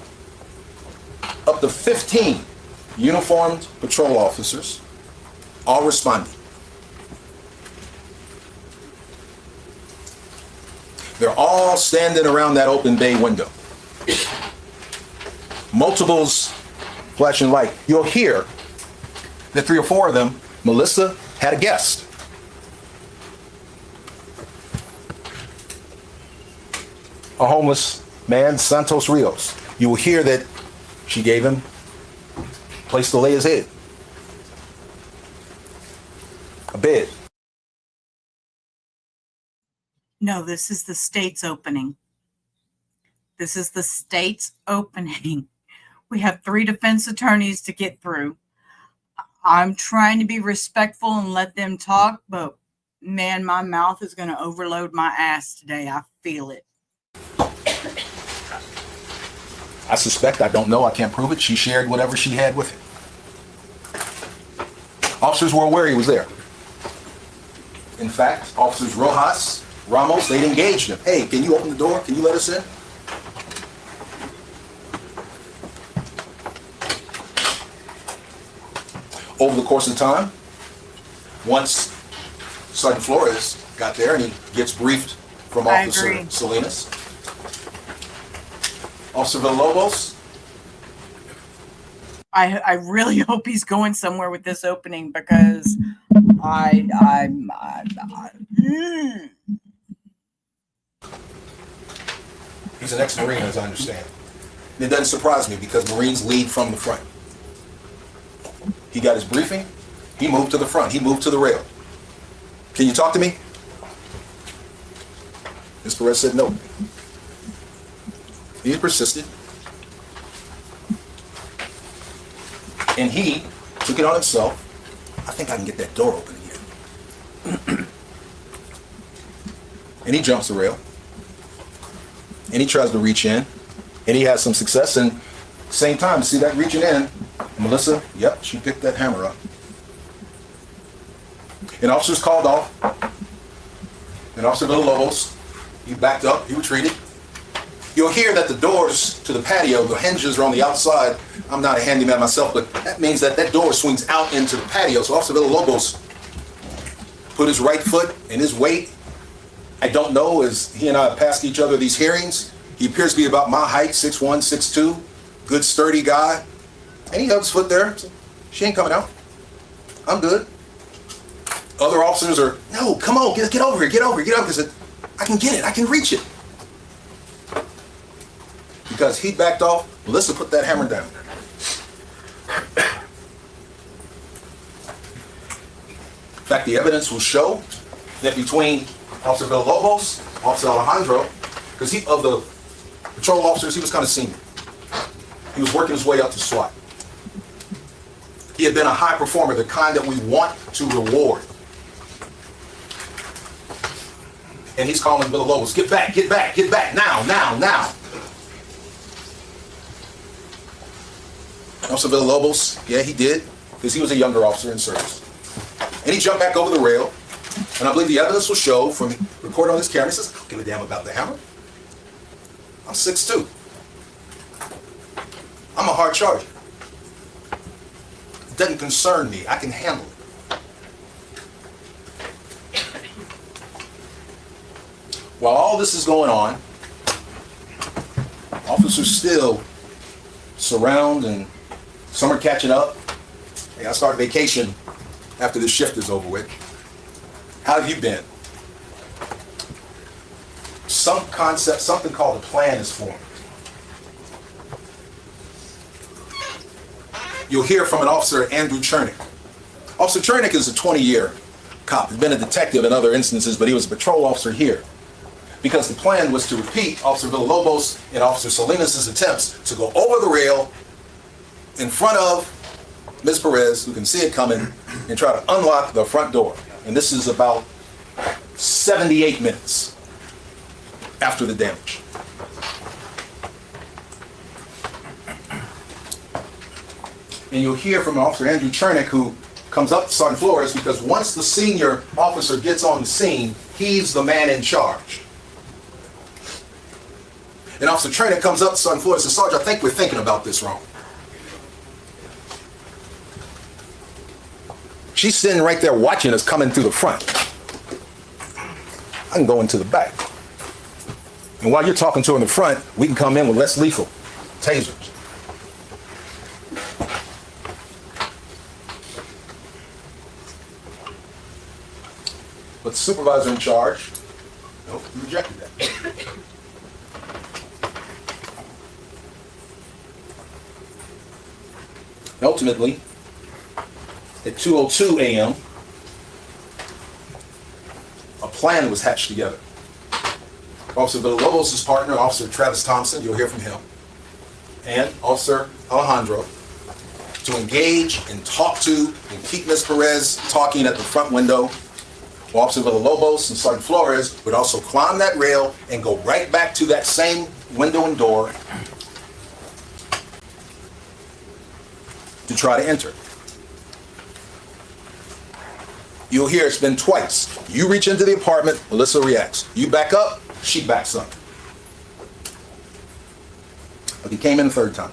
up to 15 uniformed patrol officers all responded. They're all standing around that open bay window. Multiples flashing light. You'll hear that 3 or 4 of them, Melissa had a guest. A homeless man, Santos Rios. You will hear that she gave him a place to lay his head. A bed. No, this is the state's opening. This is the state's opening. We have 3 defense attorneys to get through. I'm trying to be respectful and let them talk, but man, my mouth is going to overload my ass today. I feel it. I suspect, I don't know, I can't prove it, she shared whatever she had with him. Officers were aware he was there. In fact, Officers Rojas, Ramos, they'd engaged him. "Hey, can you open the door? Can you let us in?" Over the course of time, once Sergeant Flores got there and he gets briefed from Officer Salinas, Officer Villalobos. I really hope he's going somewhere with this opening because He's an ex-Marine, as I understand. And it doesn't surprise me because Marines lead from the front. He got his briefing, he moved to the front, he moved to the rail. "Can you talk to me?" Ms. Perez said no. He persisted. And he took it on himself. "I think I can get that door open again." And he jumps the rail. And he tries to reach in. And he has some success. And same time, see that reaching in, Melissa, yep, she picked that hammer up. And officers called off. And Officer Villalobos, he backed up, he retreated. You'll hear that the doors to the patio, the hinges are on the outside. I'm not a handyman myself, but that means that that door swings out into the patio. So Officer Villalobos put his right foot and his weight. I don't know, as he and I have passed each other these hearings, he appears to be about my height, 6'1", 6'2", good sturdy guy. And he held his foot there. "She ain't coming out. I'm good." Other officers are, "No, come on, get over here, get over here, get over here." "I can get it, I can reach it." Because he backed off, Melissa put that hammer down. In fact, the evidence will show that between Officer Villalobos, Officer Alejandro, because of the patrol officers, he was kind of senior. He was working his way up to SWAT. He had been a high performer, the kind that we want to reward. And he's calling Villalobos, "Get back, get back, get back, now, now, now." Officer Villalobos, yeah, he did, because he was a younger officer in service. And he jumped back over the rail, and I believe the evidence will show from recorded on his camera, he says, "I don't give a damn about the hammer. I'm 6'2". I'm a hard charger. It doesn't concern me. I can handle it. While all this is going on, officers still surround and some are catching up. Hey, I start vacation after this shift is over with. How have you been? Some concept, something called a plan is formed. you'll hear from an officer, Andrew Chernick. Officer Chernick is a 20-year cop. He's been a detective in other instances, but he was a patrol officer here. Because the plan was to repeat Officer Villalobos and Officer Salinas' attempts to go over the rail in front of Ms. Perez, who can see it coming, and try to unlock the front door. And this is about 78 minutes after the damage. And you'll hear from Officer Andrew Chernick, who comes up to Sergeant Flores, because once the senior officer gets on the scene, he's the man in charge. And Officer Chernick comes up to Sergeant Flores and says, "Sergeant, I think we're thinking about this wrong." She's sitting right there watching us coming through the front. I can go into the back. And while you're talking to her in the front, we can come in with less lethal tasers. But the supervisor in charge, nope, he rejected that. And ultimately, at 2:02 a.m., a plan was hatched together. Officer Villalobos' partner, Officer Travis Thompson, you'll hear from him, and Officer Alejandro, to engage and talk to and keep Ms. Perez talking at the front window. Officer Villalobos and Sergeant Flores would also climb that rail and go right back to that same window and door to try to enter. You'll hear it's been twice. You reach into the apartment, Melissa reacts. You back up, she backs up. But he came in the third time.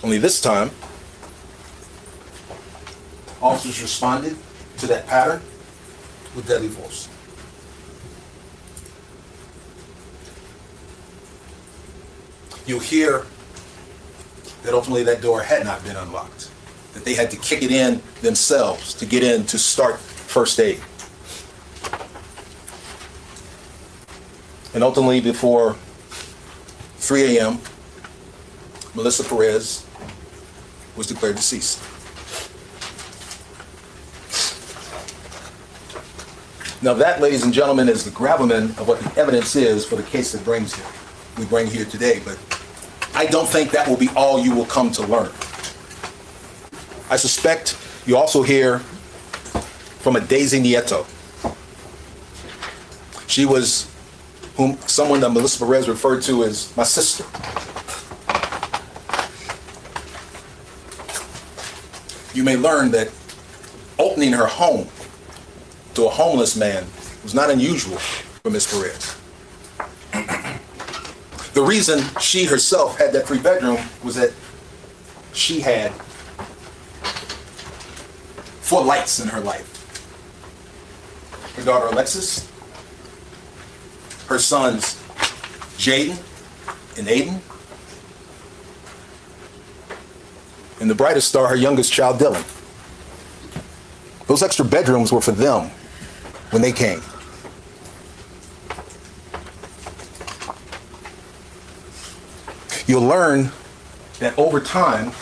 Only this time, officers responded to that pattern with deadly force. You'll hear that ultimately that door had not been unlocked, that they had to kick it in themselves to get in to start first aid. And ultimately, before 3 a.m., Melissa Perez was declared deceased. Now that, ladies and gentlemen, is the gravamen of what the evidence is for the case that we bring here today, but I don't think that will be all you will come to learn. I suspect you also hear from a Daisy Nieto. She was someone that Melissa Perez referred to as my sister. You may learn that opening her home to a homeless man was not unusual for Ms. Perez. The reason she herself had that 3-bedroom was that she had 4 lights in her life. Her daughter Alexis, her sons Jaden and Aiden, and the brightest star, her youngest child Dylan. Those extra bedrooms were for them when they came. You'll learn that over time,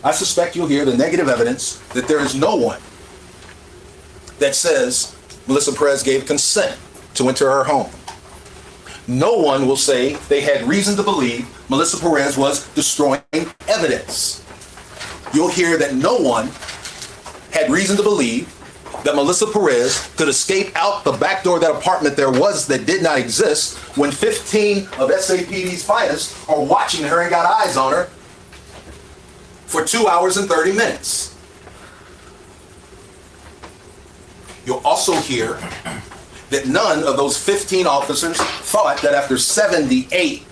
I suspect you'll hear the negative evidence that there is no one that says Melissa Perez gave consent to enter her home. No one will say they had reason to believe Melissa Perez was destroying evidence. You'll hear that no one had reason to believe that Melissa Perez could escape out the back door of that apartment there was that did not exist when 15 of SAPD's finest are watching her and got eyes on her for 2 hours and 30 minutes. You'll also hear that none of those 15 officers thought that after 78,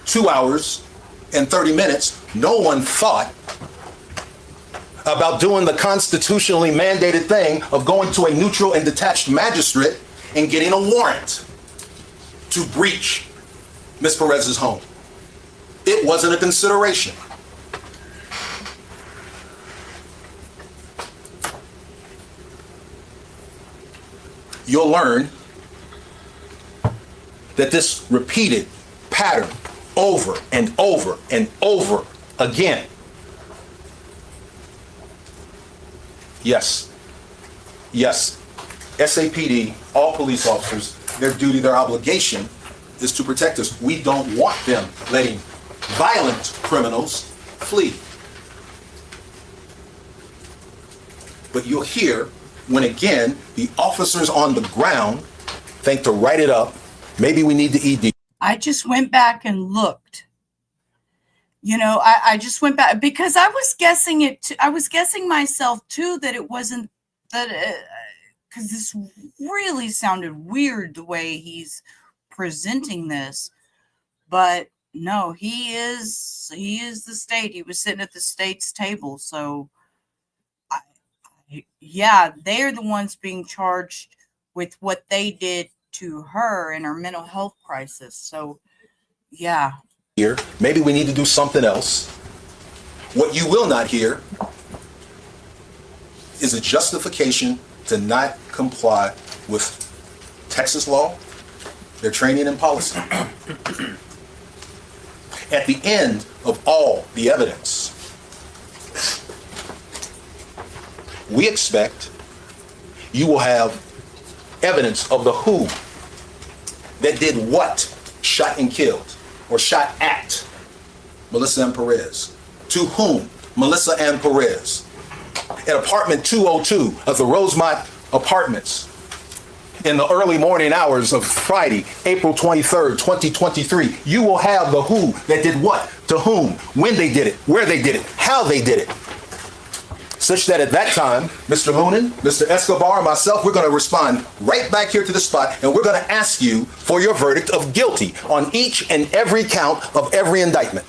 2 hours and 30 minutes, no one thought about doing the constitutionally mandated thing of going to a neutral and detached magistrate and getting a warrant to breach Ms. Perez's home. It wasn't a consideration. You'll learn that this repeated pattern over and over and over again. Yes, SAPD, all police officers, their duty, their obligation is to protect us. We don't want them letting violent criminals flee. But you'll hear when again, the officers on the ground think to write it up. Maybe we need the ED. I just went back and looked. You know, I just went back because I was guessing it. I was guessing myself too that it wasn't that because this really sounded weird the way he's presenting this. But no, he is the state. He was sitting at the state's table. So yeah, they're the ones being charged with what they did to her in her mental health crisis. So yeah. Here, maybe we need to do something else. What you will not hear is a justification to not comply with Texas law, their training and policy. At the end of all the evidence, we expect you will have evidence of the who that did what, shot and killed, or shot at Melissa and Perez. To whom? Melissa and Perez. At apartment 202 of the Rosemont Apartments in the early morning hours of Friday, April 23rd, 2023. You will have the who that did what, to whom, when they did it, where they did it, how they did it. Such that at that time, Mr. Lunan, Mr. Escobar, and myself, we're going to respond right back here to the spot, and we're going to ask you for your verdict of guilty on each and every count of every indictment.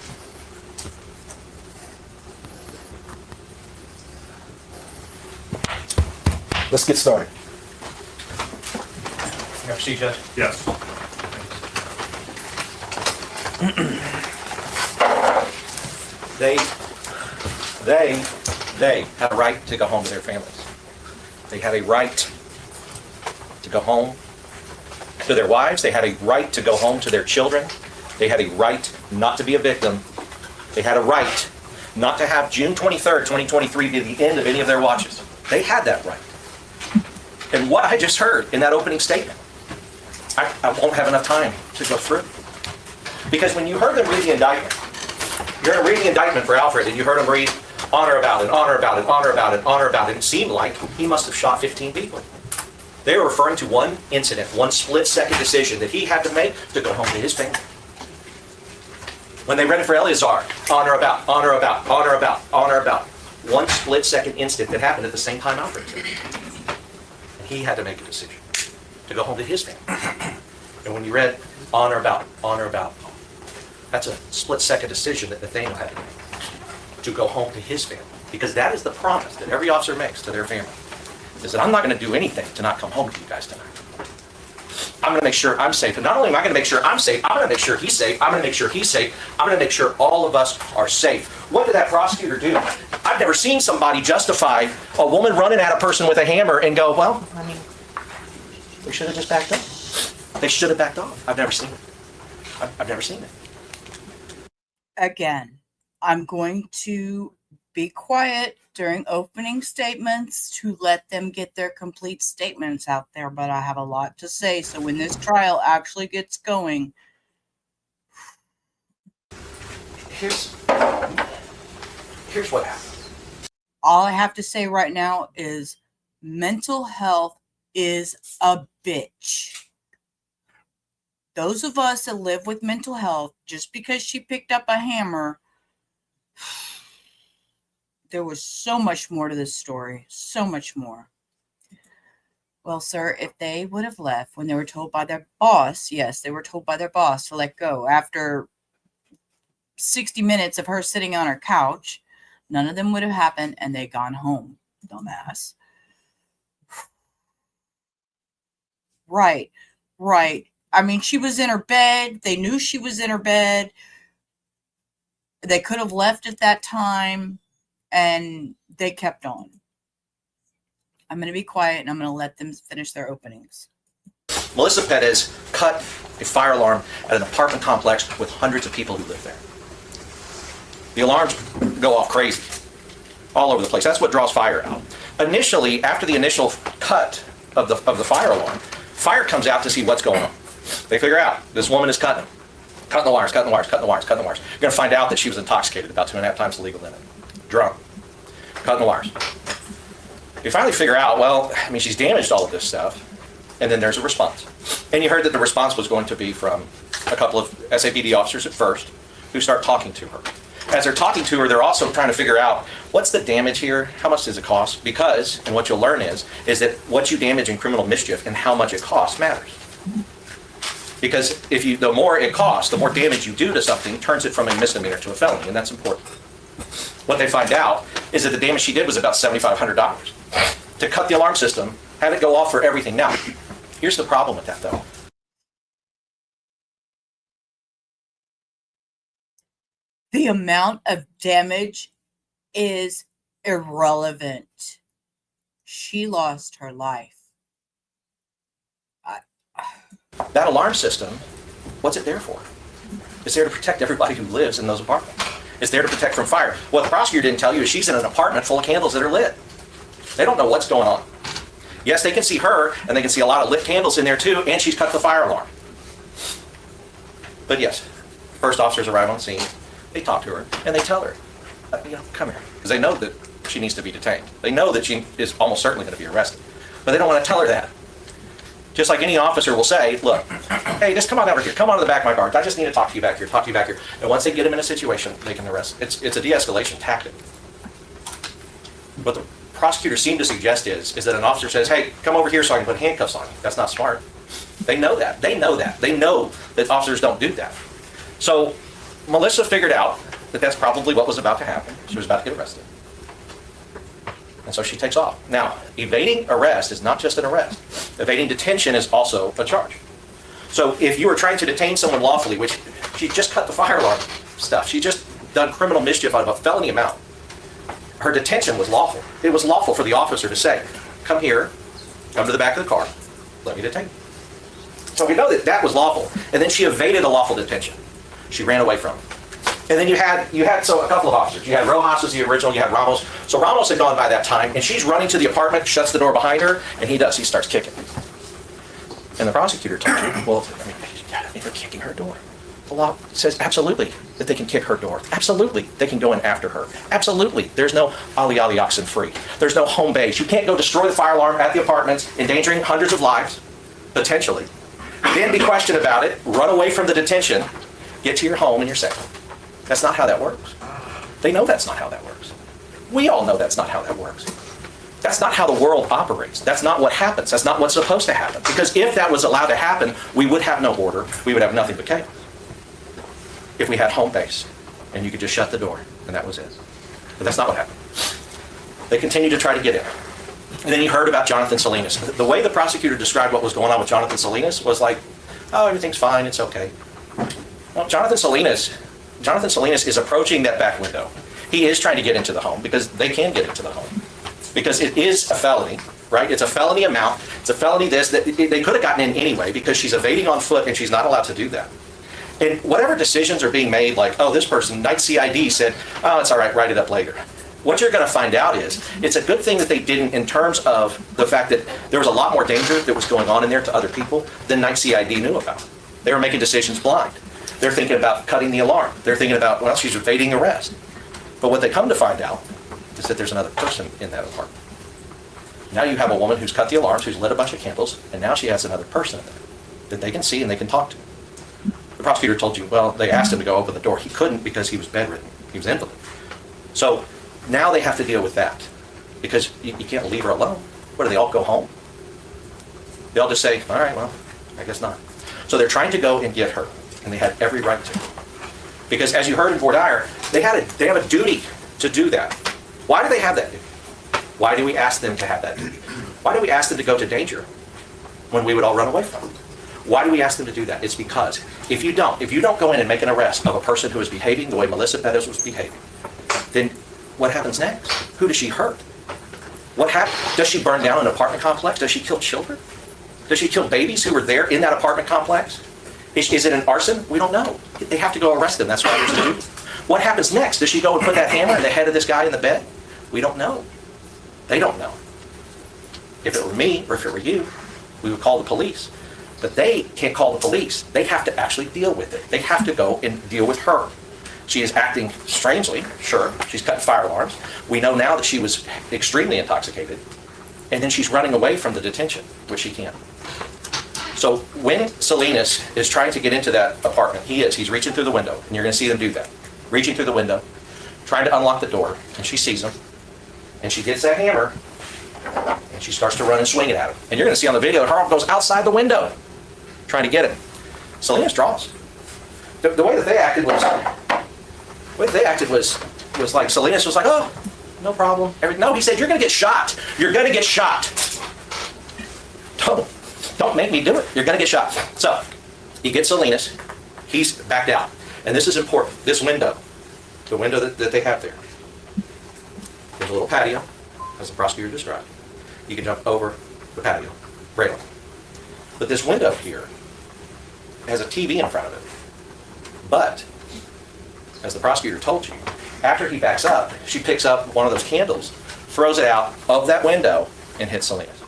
Let's get started. Have a seat, Judge. Yes. They had a right to go home to their families. They had a right to go home to their wives. They had a right to go home to their children. They had a right not to be a victim. They had a right not to have June 23rd, 2023 be the end of any of their watches. They had that right. And what I just heard in that opening statement, I won't have enough time to go through. Because when you heard them read the indictment, you're going to read the indictment for Alfred, and you heard him read honor about it, honor about it, honor about it, honor about it. It seemed like he must have shot 15 people. They were referring to one incident, one split-second decision that he had to make to go home to his family. When they read it for Eleazar, honor about, honor about, honor about, honor about. One split-second incident that happened at the same time Alfred did. And he had to make a decision to go home to his family. And when you read honor about, that's a split-second decision that Nathaniel had to make to go home to his family. Because that is the promise that every officer makes to their family. Is that I'm not going to do anything to not come home to you guys tonight. I'm going to make sure I'm safe. And not only am I going to make sure I'm safe, I'm going to make sure he's safe. I'm going to make sure he's safe. I'm going to make sure all of us are safe. What did that prosecutor do? I've never seen somebody justify a woman running at a person with a hammer and go, well, I mean, we should have just backed up. They should have backed off. I've never seen it. I've never seen it. Again, I'm going to be quiet during opening statements to let them get their complete statements out there, but I have a lot to say. So when this trial actually gets going. Here's what happened. All I have to say right now is mental health is a bitch. Those of us that live with mental health, just because she picked up a hammer, there was so much more to this story, so much more. Well, sir, if they would have left when they were told by their boss, yes, they were told by their boss to let go after 60 minutes of her sitting on her couch, none of them would have happened and they'd gone home, dumbass. Right. I mean, she was in her bed. They knew she was in her bed. They could have left at that time. And they kept on. I'm going to be quiet and I'm going to let them finish their openings. Melissa Perez cut a fire alarm at an apartment complex with hundreds of people who live there. The alarms go off crazy all over the place. That's what draws fire out. Initially, after the initial cut of the fire alarm, fire comes out to see what's going on. They figure out this woman is cutting the wires, cutting the wires, cutting the wires, cutting the wires. You're going to find out that she was intoxicated, about 2.5 times the legal limit, drunk, cutting the wires. You finally figure out, well, I mean, she's damaged all of this stuff, and then there's a response. And you heard that the response was going to be from a couple of SAPD officers at first who start talking to her. As they're talking to her, they're also trying to figure out what's the damage here, how much does it cost? Because, and what you'll learn is that what you damage in criminal mischief and how much it costs matters. Because the more it costs, the more damage you do to something turns it from a misdemeanor to a felony, and that's important. What they find out is that the damage she did was about $7,500. To cut the alarm system, have it go off for everything. Now, here's the problem with that, though. The amount of damage is irrelevant. She lost her life. That alarm system, what's it there for? It's there to protect everybody who lives in those apartments. It's there to protect from fire. What the prosecutor didn't tell you is she's in an apartment full of candles that are lit. They don't know what's going on. Yes, they can see her, and they can see a lot of lit candles in there too, and she's cut the fire alarm. But yes, first officers arrive on scene. They talk to her, and they tell her, come here. Because they know that she needs to be detained. They know that she is almost certainly going to be arrested. But they don't want to tell her that. Just like any officer will say, look, hey, just come on over here. Come on to the back of my car. I just need to talk to you back here. Talk to you back here. And once they get him in a situation, they can arrest. It's a de-escalation tactic. What the prosecutor seemed to suggest is that an officer says, hey, come over here so I can put handcuffs on you. That's not smart. They know that. They know that. They know that officers don't do that. So Melissa figured out that that's probably what was about to happen. She was about to get arrested. And so she takes off. Now, evading arrest is not just an arrest. Evading detention is also a charge. So if you were trying to detain someone lawfully, which she just cut the fire alarm stuff, she just done criminal mischief out of a felony amount, her detention was lawful. It was lawful for the officer to say, come here, come to the back of the car, let me detain you. So we know that that was lawful. And then she evaded a lawful detention. She ran away from it. And then you had a couple of officers. You had Rojas was the original, you had Ramos. So Ramos had gone by that time, and she's running to the apartment, shuts the door behind her, and he starts kicking. And the prosecutor told you, well, they're kicking her door. The law says absolutely that they can kick her door. Absolutely, they can go in after her. Absolutely, there's no Ali oxen free. There's no home base. You can't go destroy the fire alarm at the apartments, endangering hundreds of lives, potentially. Then be questioned about it, run away from the detention, get to your home, and you're safe. That's not how that works. They know that's not how that works. We all know that's not how that works. That's not how the world operates. That's not what happens. That's not what's supposed to happen. Because if that was allowed to happen, we would have no order. We would have nothing but chaos. If we had home base and you could just shut the door and that was it. But that's not what happened. They continued to try to get in. And then you heard about Jonathan Salinas. The way the prosecutor described what was going on with Jonathan Salinas was like, oh, everything's fine, it's okay. Well, Jonathan Salinas is approaching that back window. He is trying to get into the home because they can get into the home. Because it is a felony, right? It's a felony amount. It's a felony this. That they could have gotten in anyway because she's evading on foot and she's not allowed to do that. And whatever decisions are being made, like, oh, this person, night CID said, oh, it's all right, write it up later. What you're going to find out is it's a good thing that they didn't in terms of the fact that there was a lot more danger that was going on in there to other people than night CID knew about. They were making decisions blind. They're thinking about cutting the alarm. They're thinking about, well, she's evading arrest. But what they come to find out is that there's another person in that apartment. Now you have a woman who's cut the alarms, who's lit a bunch of candles, and now she has another person in there that they can see and they can talk to. The prosecutor told you, well, they asked him to go open the door. He couldn't because he was bedridden. He was invalid. So now they have to deal with that because you can't leave her alone. What do they all go home? They all just say, all right, well, I guess not. So they're trying to go and get her, and they had every right to. Because as you heard in Fort Dyer, they have a duty to do that. Why do they have that duty? Why do we ask them to have that duty? Why do we ask them to go to danger when we would all run away from it? Why do we ask them to do that? It's because if you don't go in and make an arrest of a person who is behaving the way Melissa Perez was behaving, then what happens next? Who does she hurt? What happens? Does she burn down an apartment complex? Does she kill children? Does she kill babies who were there in that apartment complex? Is it an arson? We don't know. They have to go arrest them. That's what there's to do. What happens next? Does she go and put that hammer in the head of this guy in the bed? We don't know. They don't know. If it were me or if it were you, we would call the police. But they can't call the police. They have to actually deal with it. They have to go and deal with her. She is acting strangely, sure. She's cutting fire alarms. We know now that she was extremely intoxicated. And then she's running away from the detention, which she can't. So when Salinas is trying to get into that apartment, he's reaching through the window, and you're going to see them do that. Reaching through the window, trying to unlock the door, and she sees him, and she gets that hammer, and she starts to run and swing it at him. And you're going to see on the video, her arm goes outside the window, trying to get it. Salinas draws. The way that they acted was like Salinas was like, oh, no problem. No, he said, you're going to get shot. You're going to get shot. Don't make me do it. You're going to get shot. So he gets Salinas. He's backed out. And this is important. This window, the window that they have there, there's a little patio, as the prosecutor described. You can jump over the patio railing. But this window here has a TV in front of it. But, as the prosecutor told you, after he backs up, she picks up one of those candles, throws it out of that window, and hits Salinas.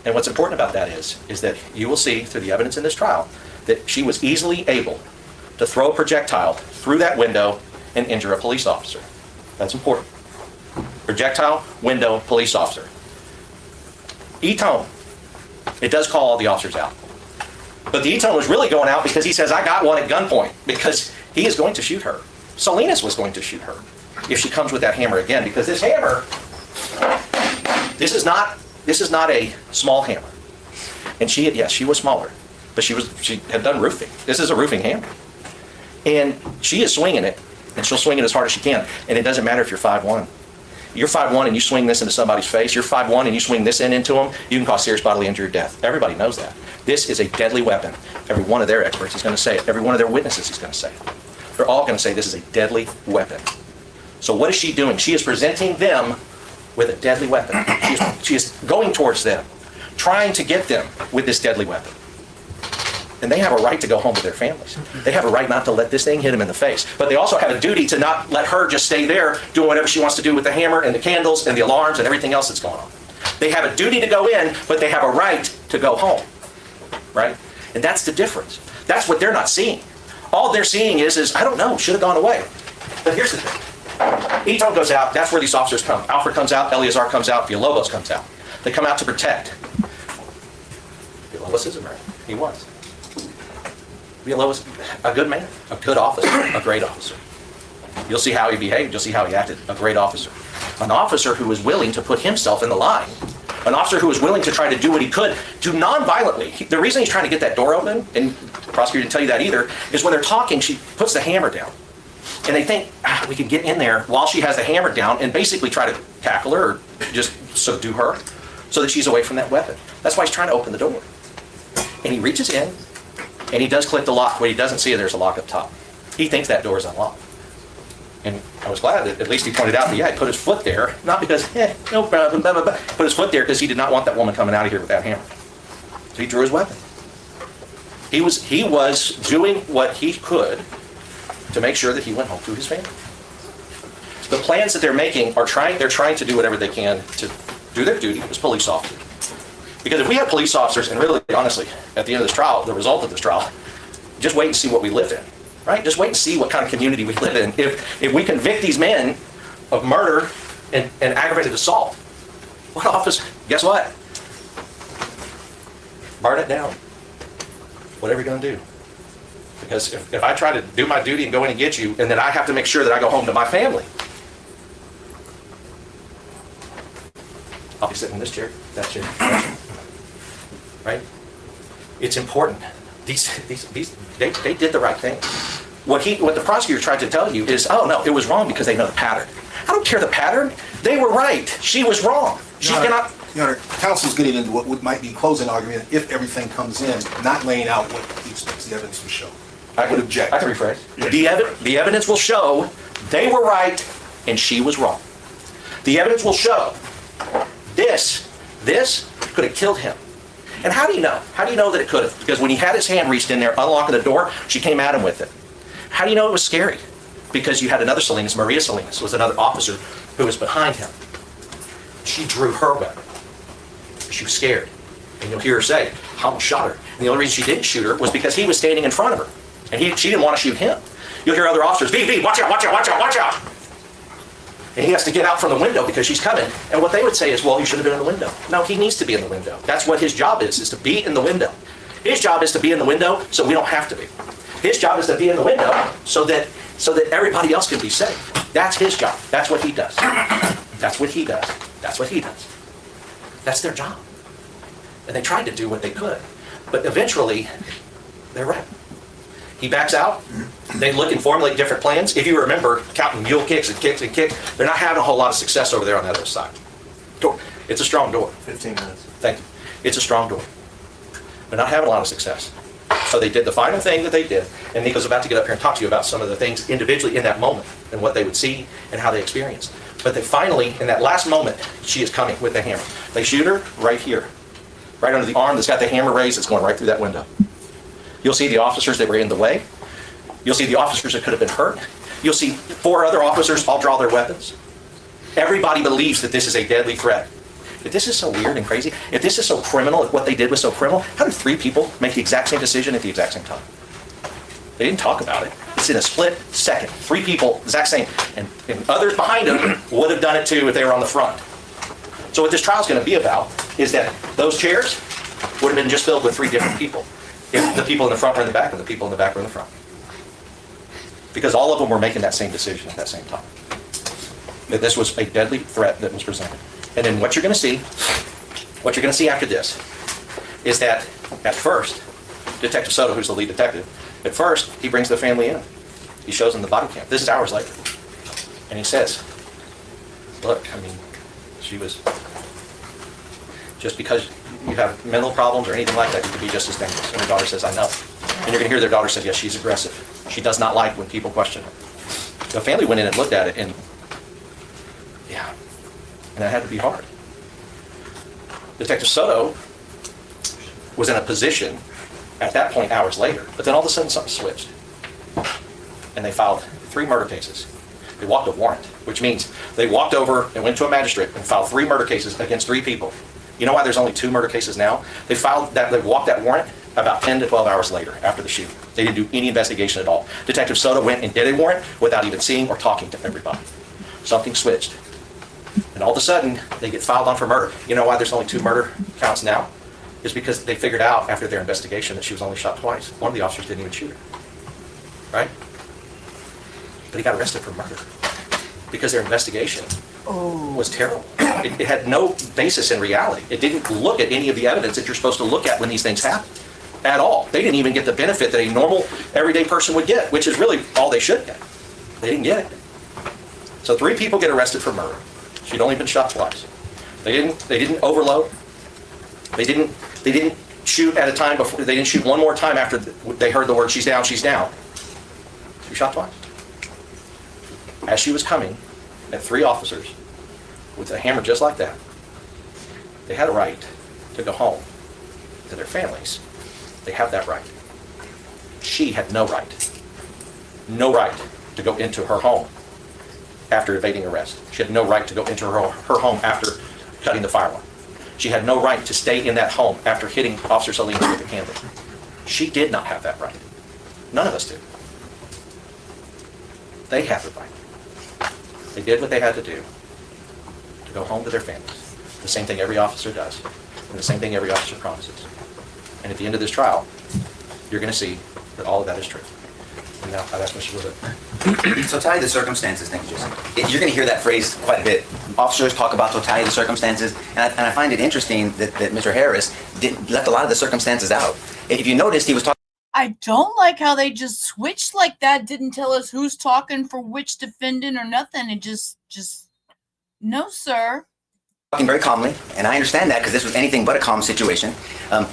And what's important about that is that you will see through the evidence in this trial that she was easily able to throw a projectile through that window and injure a police officer. That's important. Projectile, window, police officer. E-tone. It does call all the officers out. But the E-tone was really going out because he says, I got one at gunpoint, because he is going to shoot her. Salinas was going to shoot her if she comes with that hammer again, because this hammer, this is not a small hammer. And she was smaller, but she had done roofing. This is a roofing hammer. And she is swinging it, and she'll swing it as hard as she can. And it doesn't matter if you're 5'1". You're 5'1" and you swing this into somebody's face. You're 5'1" and you swing this into them, you can cause serious bodily injury or death. Everybody knows that. This is a deadly weapon. Every one of their experts is going to say it. Every one of their witnesses is going to say it. They're all going to say this is a deadly weapon. So what is she doing? She is presenting them with a deadly weapon. She is going towards them, trying to get them with this deadly weapon. And they have a right to go home with their families. They have a right not to let this thing hit them in the face. But they also have a duty to not let her just stay there doing whatever she wants to do with the hammer and the candles and the alarms and everything else that's going on. They have a duty to go in, but they have a right to go home. Right? And that's the difference. That's what they're not seeing. All they're seeing is I don't know, should have gone away. But here's the thing. E-tone goes out, that's where these officers come. Alfred comes out, Eleazar comes out, Villalobos comes out. They come out to protect. Villalobos isn't right. He was. Villalobos, a good man, a good officer, a great officer. You'll see how he behaved, you'll see how he acted, a great officer. An officer who was willing to put himself in the line. An officer who was willing to try to do what he could, do non-violently. The reason he's trying to get that door open, and the prosecutor didn't tell you that either, is when they're talking, she puts the hammer down. And they think, we can get in there while she has the hammer down and basically try to tackle her or just subdue her so that she's away from that weapon. That's why he's trying to open the door. And he reaches in, and he does click the lock. What he doesn't see is there's a lock up top. He thinks that door is unlocked. And I was glad that at least he pointed out that, he put his foot there, not because, no problem, blah, blah, blah. Put his foot there because he did not want that woman coming out of here with that hammer. So he drew his weapon. He was doing what he could to make sure that he went home to his family. The plans that they're making they're trying to do whatever they can to do their duty as police officers. Because if we have police officers, and really, honestly, at the end of this trial, the result of this trial, just wait and see what we live in, right? Just wait and see what kind of community we live in. If we convict these men of murder and aggravated assault, what office, guess what? Burn it down. Whatever you're going to do. Because if I try to do my duty and go in and get you, and then I have to make sure that I go home to my family, I'll be sitting in this chair, that chair, right? It's important. They did the right thing. What the prosecutor tried to tell you is, oh no, it was wrong because they know the pattern. I don't care the pattern. They were right. She was wrong. She cannot. Your Honor, counsel's getting into what might be closing argument if everything comes in, not laying out what he expects the evidence will show. I would object. I can rephrase. The evidence will show they were right and she was wrong. The evidence will show this could have killed him. And how do you know? How do you know that it could have? Because when he had his hand reached in there, unlocking the door, she came at him with it. How do you know it was scary? Because you had another Salinas, Maria Salinas, was another officer who was behind him. She drew her weapon. She was scared. And you'll hear her say, I almost shot her. And the only reason she didn't shoot her was because he was standing in front of her. And she didn't want to shoot him. You'll hear other officers, V, watch out, watch out, watch out, watch out. And he has to get out from the window because she's coming. And what they would say is, well, you should have been in the window. No, he needs to be in the window. That's what his job is to be in the window. His job is to be in the window so we don't have to be. His job is to be in the window so that everybody else can be safe. That's his job. That's what he does. That's what he does. That's what he does. That's their job. And they tried to do what they could. But eventually, they're right. He backs out. They look and formulate different plans. If you remember, counting mule kicks and kicks and kicks, they're not having a whole lot of success over there on that other side. Door. It's a strong door. 15 minutes. Thank you. It's a strong door. They're not having a lot of success. So they did the final thing that they did, and Nico's about to get up here and talk to you about some of the things individually in that moment and what they would see and how they experienced. But they finally, in that last moment, she is coming with the hammer. They shoot her right here, right under the arm that's got the hammer raised. It's going right through that window. You'll see the officers that were in the way. You'll see the officers that could have been hurt. You'll see 4 other officers all draw their weapons. Everybody believes that this is a deadly threat. If this is so weird and crazy, if this is so criminal, if what they did was so criminal, how did 3 people make the exact same decision at the exact same time? They didn't talk about it. It's in a split second. 3 people, exact same, and others behind them would have done it too if they were on the front. So what this trial is going to be about is that those chairs would have been just filled with 3 different people. If the people in the front were in the back and the people in the back were in the front. Because all of them were making that same decision at that same time. That this was a deadly threat that was presented. And then what you're going to see after this is that at first, Detective Soto, who's the lead detective, at first he brings the family in. He shows them the body cam. This is hours later. And he says, look, I mean, she was, just because you have mental problems or anything like that, you could be just as dangerous. And her daughter says, I know. And you're going to hear their daughter say, yes, she's aggressive. She does not like when people question her. The family went in and looked at it, and yeah, and that had to be hard. Detective Soto was in a position at that point hours later, but then all of a sudden something switched. And they filed 3 murder cases. They walked a warrant, which means they walked over and went to a magistrate and filed 3 murder cases against 3 people. You know why there's only 2 murder cases now? They walked that warrant about 10 to 12 hours later after the shooting. They didn't do any investigation at all. Detective Soto went and did a warrant without even seeing or talking to everybody. Something switched. And all of a sudden, they get filed on for murder. You know why there's only 2 murder counts now? It's because they figured out after their investigation that she was only shot twice. One of the officers didn't even shoot her. Right? But he got arrested for murder. Because their investigation was terrible. It had no basis in reality. It didn't look at any of the evidence that you're supposed to look at when these things happen. At all. They didn't even get the benefit that a normal, everyday person would get, which is really all they should get. They didn't get it. So 3 people get arrested for murder. She'd only been shot twice. They didn't overload. They didn't shoot at a time before. They didn't shoot one more time after they heard the word she's down, she's down. She shot twice. As she was coming, at 3 officers with a hammer just like that, they had a right to go home to their families. They have that right. She had no right. No right to go into her home after evading arrest. She had no right to go into her home after cutting the fire alarm. She had no right to stay in that home after hitting Officer Salinas with a candle. She did not have that right. None of us did. They had the right. They did what they had to do to go home to their families. The same thing every officer does, and the same thing every officer promises. And at the end of this trial, you're going to see that all of that is true. And now I'd ask Mr. Levin. Totality of the circumstances, thank you, Jason. You're going to hear that phrase quite a bit. Officers talk about totality of the circumstances, and I find it interesting that Mr. Harris left a lot of the circumstances out. If you noticed, he was talking. I don't like how they just switched like that. Didn't tell us who's talking for which defendant or nothing. It just no, sir. talking very calmly, and I understand that because this was anything but a calm situation.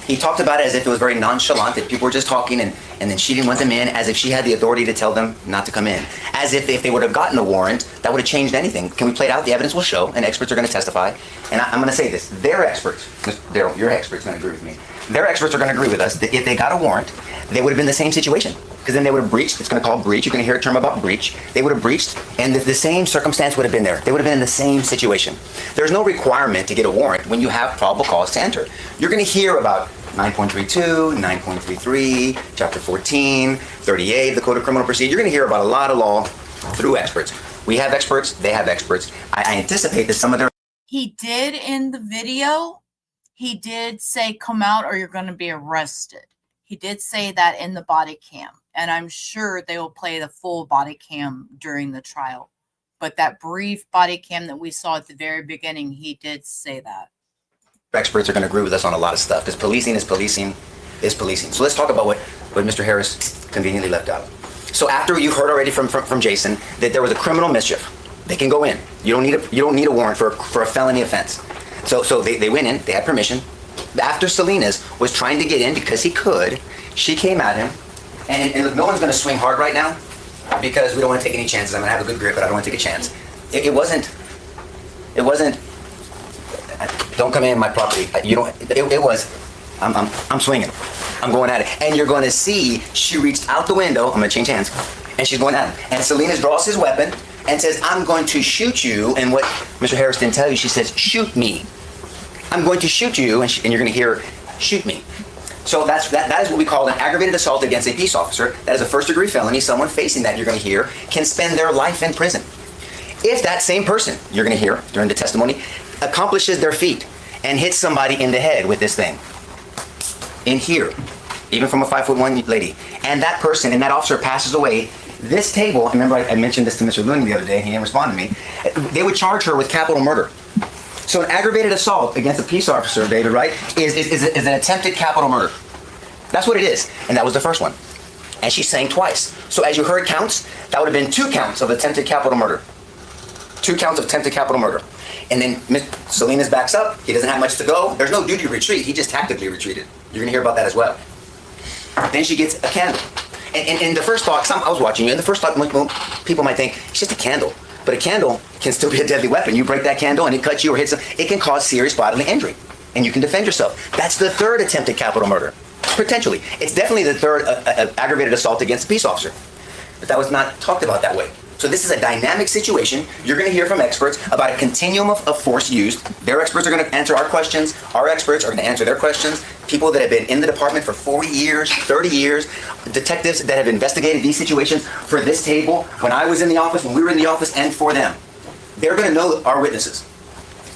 He talked about it as if it was very nonchalant, that people were just talking and then she didn't want them in, as if she had the authority to tell them not to come in. As if they would have gotten a warrant, that would have changed anything. Can we play it out? The evidence will show, and experts are going to testify. And I'm going to say this, their experts, Daryl, your expert's going to agree with me. Their experts are going to agree with us that if they got a warrant, they would have been in the same situation. Because then they would have breached, it's going to call breach, you're going to hear a term about breach. They would have breached, and the same circumstance would have been there. They would have been in the same situation. There's no requirement to get a warrant when you have probable cause to enter. You're going to hear about 9.32, 9.33, Chapter 14, 38 of the Code of Criminal Procedure. You're going to hear about a lot of law through experts. We have experts, they have experts. I anticipate that some of their... He did in the video, he did say, come out or you're going to be arrested. He did say that in the body cam, and I'm sure they will play the full body cam during the trial. But that brief body cam that we saw at the very beginning, he did say that. Experts are going to agree with us on a lot of stuff, because policing is policing is policing. So let's talk about what Mr. Harris conveniently left out. So after you've heard already from Jason that there was a criminal mischief, they can go in. You don't need a warrant for a felony offense. So they went in, they had permission. After Salinas was trying to get in because he could, she came at him, and look, no one's going to swing hard right now because we don't want to take any chances. I'm going to have a good grip, but I don't want to take a chance. It wasn't, don't come in my property. It was, I'm swinging. I'm going at it. And you're going to see she reached out the window, I'm going to change hands, and she's going at him. And Salinas draws his weapon and says, I'm going to shoot you. And what Mr. Harris didn't tell you, she says, shoot me. I'm going to shoot you, and you're going to hear, shoot me. So that is what we call an aggravated assault against a peace officer. That is a first-degree felony. Someone facing that, you're going to hear, can spend their life in prison. If that same person, you're going to hear during the testimony, accomplishes their feat and hits somebody in the head with this thing, in here, even from a 5'1" lady, and that person and that officer passes away, this table, remember I mentioned this to Mr. Looney the other day, he didn't respond to me, they would charge her with capital murder. So an aggravated assault against a peace officer, David, right, is an attempted capital murder. That's what it is. And that was the first one. And she's saying twice. So as you heard counts, that would have been 2 counts of attempted capital murder. 2 counts of attempted capital murder. And then Salinas backs up. He doesn't have much to go. There's no duty to retreat. He just tactically retreated. You're going to hear about that as well. Then she gets a candle. And the first thought, I was watching you, and the first thought, people might think, it's just a candle. But a candle can still be a deadly weapon. You break that candle and it cuts you or hits them, it can cause serious bodily injury. And you can defend yourself. That's the 3rd attempted capital murder. Potentially. It's definitely the 3rd aggravated assault against a peace officer. But that was not talked about that way. So this is a dynamic situation. You're going to hear from experts about a continuum of force used. Their experts are going to answer our questions. Our experts are going to answer their questions. People that have been in the department for 40 years, 30 years, detectives that have investigated these situations for this table, when I was in the office, when we were in the office, and for them. They're going to know our witnesses.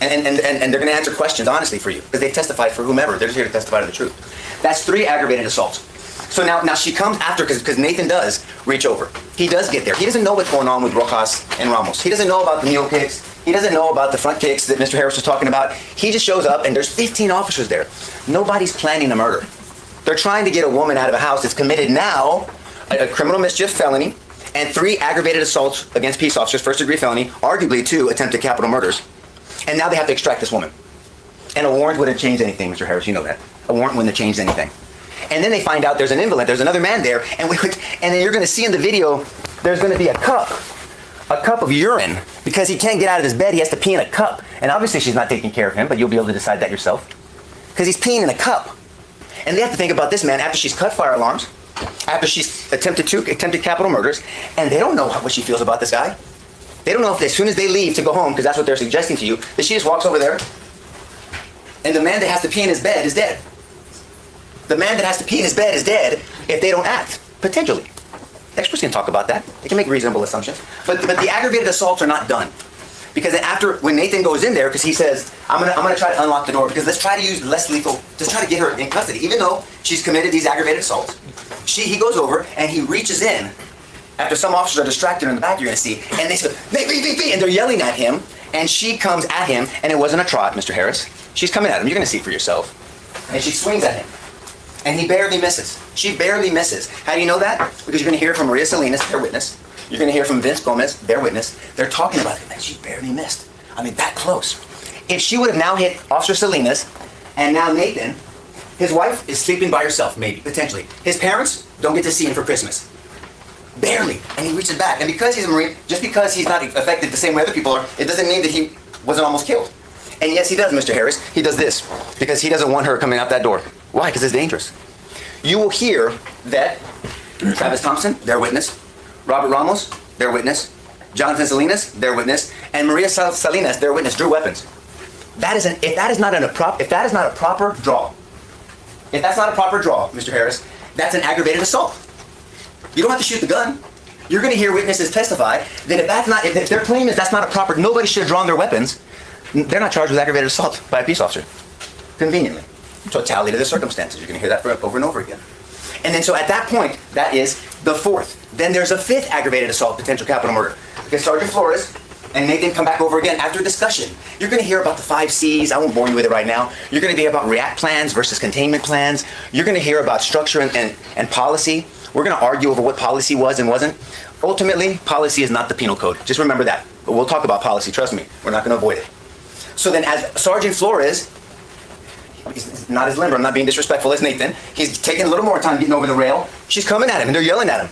And they're going to answer questions honestly for you, because they've testified for whomever. They're just here to testify to the truth. That's 3 aggravated assaults. So now she comes after, because Nathan does reach over. He does get there. He doesn't know what's going on with Rojas and Ramos. He doesn't know about the mule kicks. He doesn't know about the front kicks that Mr. Harris was talking about. He just shows up, and there's 15 officers there. Nobody's planning a murder. They're trying to get a woman out of a house that's committed now a criminal mischief felony and 3 aggravated assaults against peace officers, first-degree felony, arguably 2 attempted capital murders. And now they have to extract this woman. And a warrant wouldn't change anything, Mr. Harris. You know that. A warrant wouldn't have changed anything. And then they find out there's an invalid, there's another man there, and then you're going to see in the video, there's going to be a cup of urine, because he can't get out of his bed, he has to pee in a cup. And obviously she's not taking care of him, but you'll be able to decide that yourself, because he's peeing in a cup. And they have to think about this man after she's cut fire alarms, after she's attempted capital murders, and they don't know what she feels about this guy. They don't know if as soon as they leave to go home, because that's what they're suggesting to you, that she just walks over there, and the man that has to pee in his bed is dead. The man that has to pee in his bed is dead if they don't act, potentially. Experts can talk about that. They can make reasonable assumptions. But the aggravated assaults are not done. Because when Nathan goes in there, because he says, I'm gonna try to unlock the door, because let's try to use less lethal, just try to get her in custody, even though she's committed these aggravated assaults. He goes over and he reaches in, after some officers are distracted in the back, you're gonna see, and they say, "Be," and they're yelling at him, and she comes at him, and it wasn't a trot, Mr. Harris. She's coming at him, you're gonna see for yourself. And she swings at him. And he barely misses. She barely misses. How do you know that? Because you're going to hear from Maria Salinas, their witness. You're going to hear from Vince Gomez, their witness. They're talking about it, and she barely missed. I mean, that close. If she would have now hit Officer Salinas, and now Nathan, his wife is sleeping by herself, maybe, potentially. His parents don't get to see him for Christmas. Barely. And he reaches back. And because he's a Marine, just because he's not affected the same way other people are, it doesn't mean that he wasn't almost killed. And yes, he does, Mr. Harris. He does this because he doesn't want her coming out that door. Why? Because it's dangerous. You will hear that Travis Thompson, their witness, Robert Ramos, their witness, Jonathan Salinas, their witness, and Maria Salinas, their witness, drew weapons. If that is not a proper draw, Mr. Harris, that's an aggravated assault. You don't have to shoot the gun. You're going to hear witnesses testify that if their claim is that's not a proper, nobody should have drawn their weapons, they're not charged with aggravated assault by a peace officer. Conveniently. Totality of the circumstances. You're going to hear that over and over again. And then so at that point, that is the fourth. Then there's a fifth aggravated assault, potential capital murder. Because Sergeant Flores and Nathan come back over again after discussion. You're going to hear about the 5 C's. I won't bore you with it right now. You're going to hear about react plans versus containment plans. You're going to hear about structure and policy. We're going to argue over what policy was and wasn't. Ultimately, policy is not the penal code. Just remember that. But we'll talk about policy. Trust me. We're not going to avoid it. So then as Sergeant Flores, he's not as limber, I'm not being disrespectful as Nathan, he's taking a little more time getting over the rail. She's coming at him and they're yelling at him.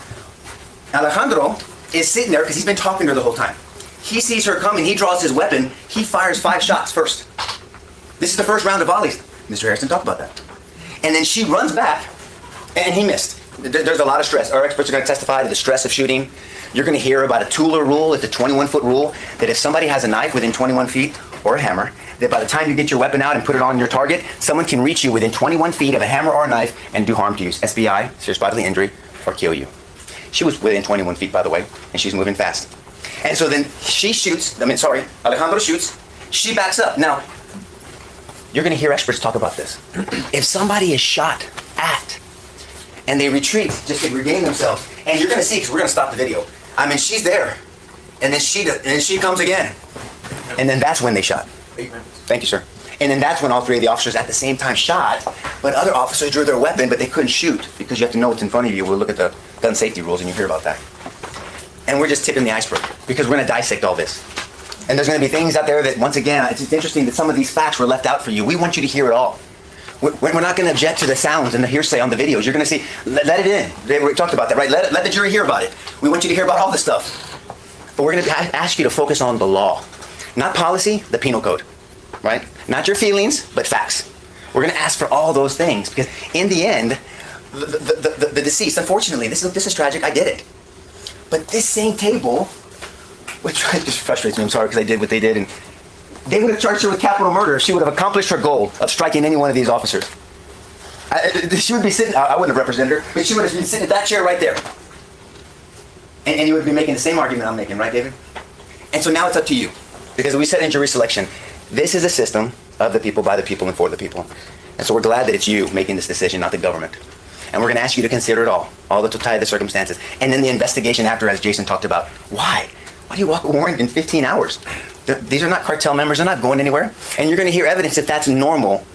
Alejandro is sitting there because he's been talking to her the whole time. He sees her coming, he draws his weapon, he fires 5 shots first. This is the first round of volleys. Mr. Harrison talked about that. And then she runs back and he missed. There's a lot of stress. Our experts are going to testify to the stress of shooting. You're going to hear about a Tooler rule. It's a 21-foot rule that if somebody has a knife within 21 feet or a hammer, that by the time you get your weapon out and put it on your target, someone can reach you within 21 feet of a hammer or a knife and do harm to you. SBI, serious bodily injury, or kill you. She was within 21 feet, by the way, and she's moving fast. And so then Alejandro shoots, she backs up. Now, you're going to hear experts talk about this. If somebody is shot at and they retreat just to regain themselves, and you're going to see, because we're going to stop the video. I mean, she's there, and then she comes again. And then that's when they shot. Thank you, sir. And then that's when all 3 of the officers at the same time shot, but other officers drew their weapon, but they couldn't shoot because you have to know what's in front of you. We'll look at the gun safety rules and you hear about that. And we're just tipping the iceberg because we're going to dissect all this. And there's going to be things out there that, once again, it's interesting that some of these facts were left out for you. We want you to hear it all. We're not going to object to the sounds and the hearsay on the videos. You're going to see, let it in. We talked about that, right? Let the jury hear about it. We want you to hear about all this stuff. But we're going to ask you to focus on the law. Not policy, the penal code, right? Not your feelings, but facts. We're going to ask for all those things because in the end, the deceased, unfortunately, this is tragic, I get it. But this same table, which just frustrates me, I'm sorry because I did what they did, and they would have charged her with capital murder if she would have accomplished her goal of striking any one of these officers. She would be sitting, I wouldn't have represented her, but she would have been sitting in that chair right there. And you would be making the same argument I'm making, right, David? And so now it's up to you. Because we said in jury selection, this is a system of the people, by the people, and for the people. And so we're glad that it's you making this decision, not the government. And we're going to ask you to consider it all the totality of the circumstances. And then the investigation after, as Jason talked about. Why? Why do you walk a warrant in 15 hours? These are not cartel members. They're not going anywhere. And you're going to hear evidence if that's normal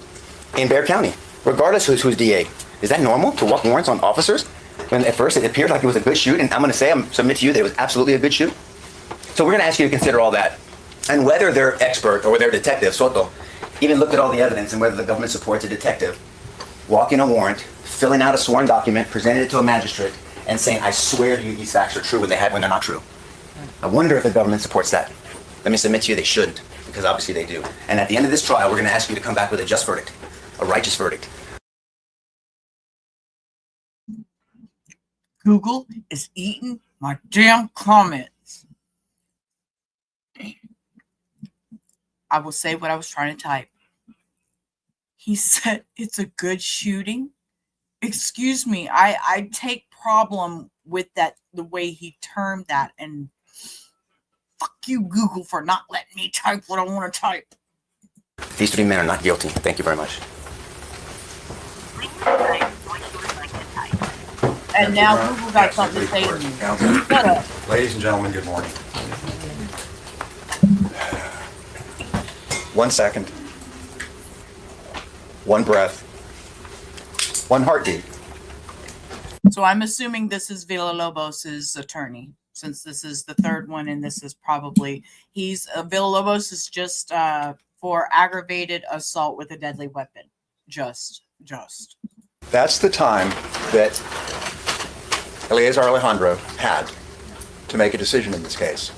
in Bexar County, regardless who's DA. Is that normal to walk warrants on officers? When at first it appeared like it was a good shoot, and I'm going to submit to you that it was absolutely a good shoot. So we're going to ask you to consider all that. And whether their expert or their detective, Soto, even looked at all the evidence and whether the government supports a detective walking a warrant, filling out a sworn document, presenting it to a magistrate, and saying, I swear to you these facts are true when they're not true. I wonder if the government supports that. Let me submit to you they shouldn't, because obviously they do. And at the end of this trial, we're going to ask you to come back with a just verdict, a righteous verdict. Google is eating my damn comments. I will say what I was trying to type. He said it's a good shooting. Excuse me, I take problem with that, the way he termed that, and fuck you, Google, for not letting me type what I want to type. These 3 men are not guilty. Thank you very much. And now Google got something to say to me. Shut up. Ladies and gentlemen, good morning. 1 second. 1 breath. 1 heartbeat. So I'm assuming this is Villalobos' attorney, since this is the 3rd one, and this is probably Villalobos is just for aggravated assault with a deadly weapon. Just. That's the time that Alejandro had to make a decision in this case.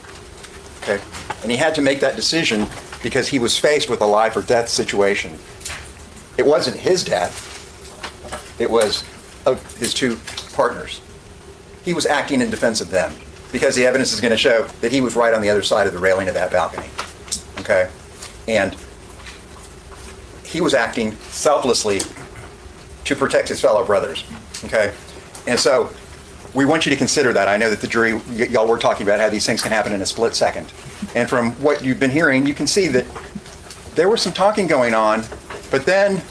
Okay? And he had to make that decision because he was faced with a life or death situation. It wasn't his death. It was of his two partners. He was acting in defense of them because the evidence is going to show that he was right on the other side of the railing of that balcony. Okay? And he was acting selflessly to protect his fellow brothers. Okay? And so we want you to consider that. I know that the jury, y'all were talking about how these things can happen in a split second. And from what you've been hearing, you can see that there was some talking going on, but then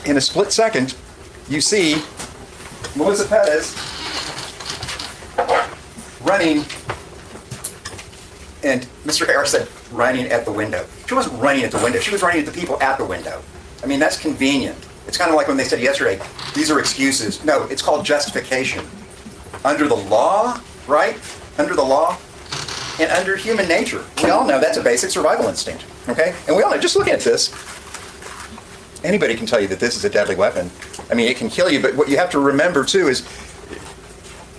in a split second, you see Melissa Perez running, and Mr. Harris said running at the window. She wasn't running at the window. She was running at the people at the window. I mean, that's convenient. It's kind of like when they said yesterday, these are excuses. No, it's called justification. Under the law, right? Under the law and under human nature. We all know that's a basic survival instinct, okay? And we all know, just looking at this, anybody can tell you that this is a deadly weapon. I mean, it can kill you, but what you have to remember too is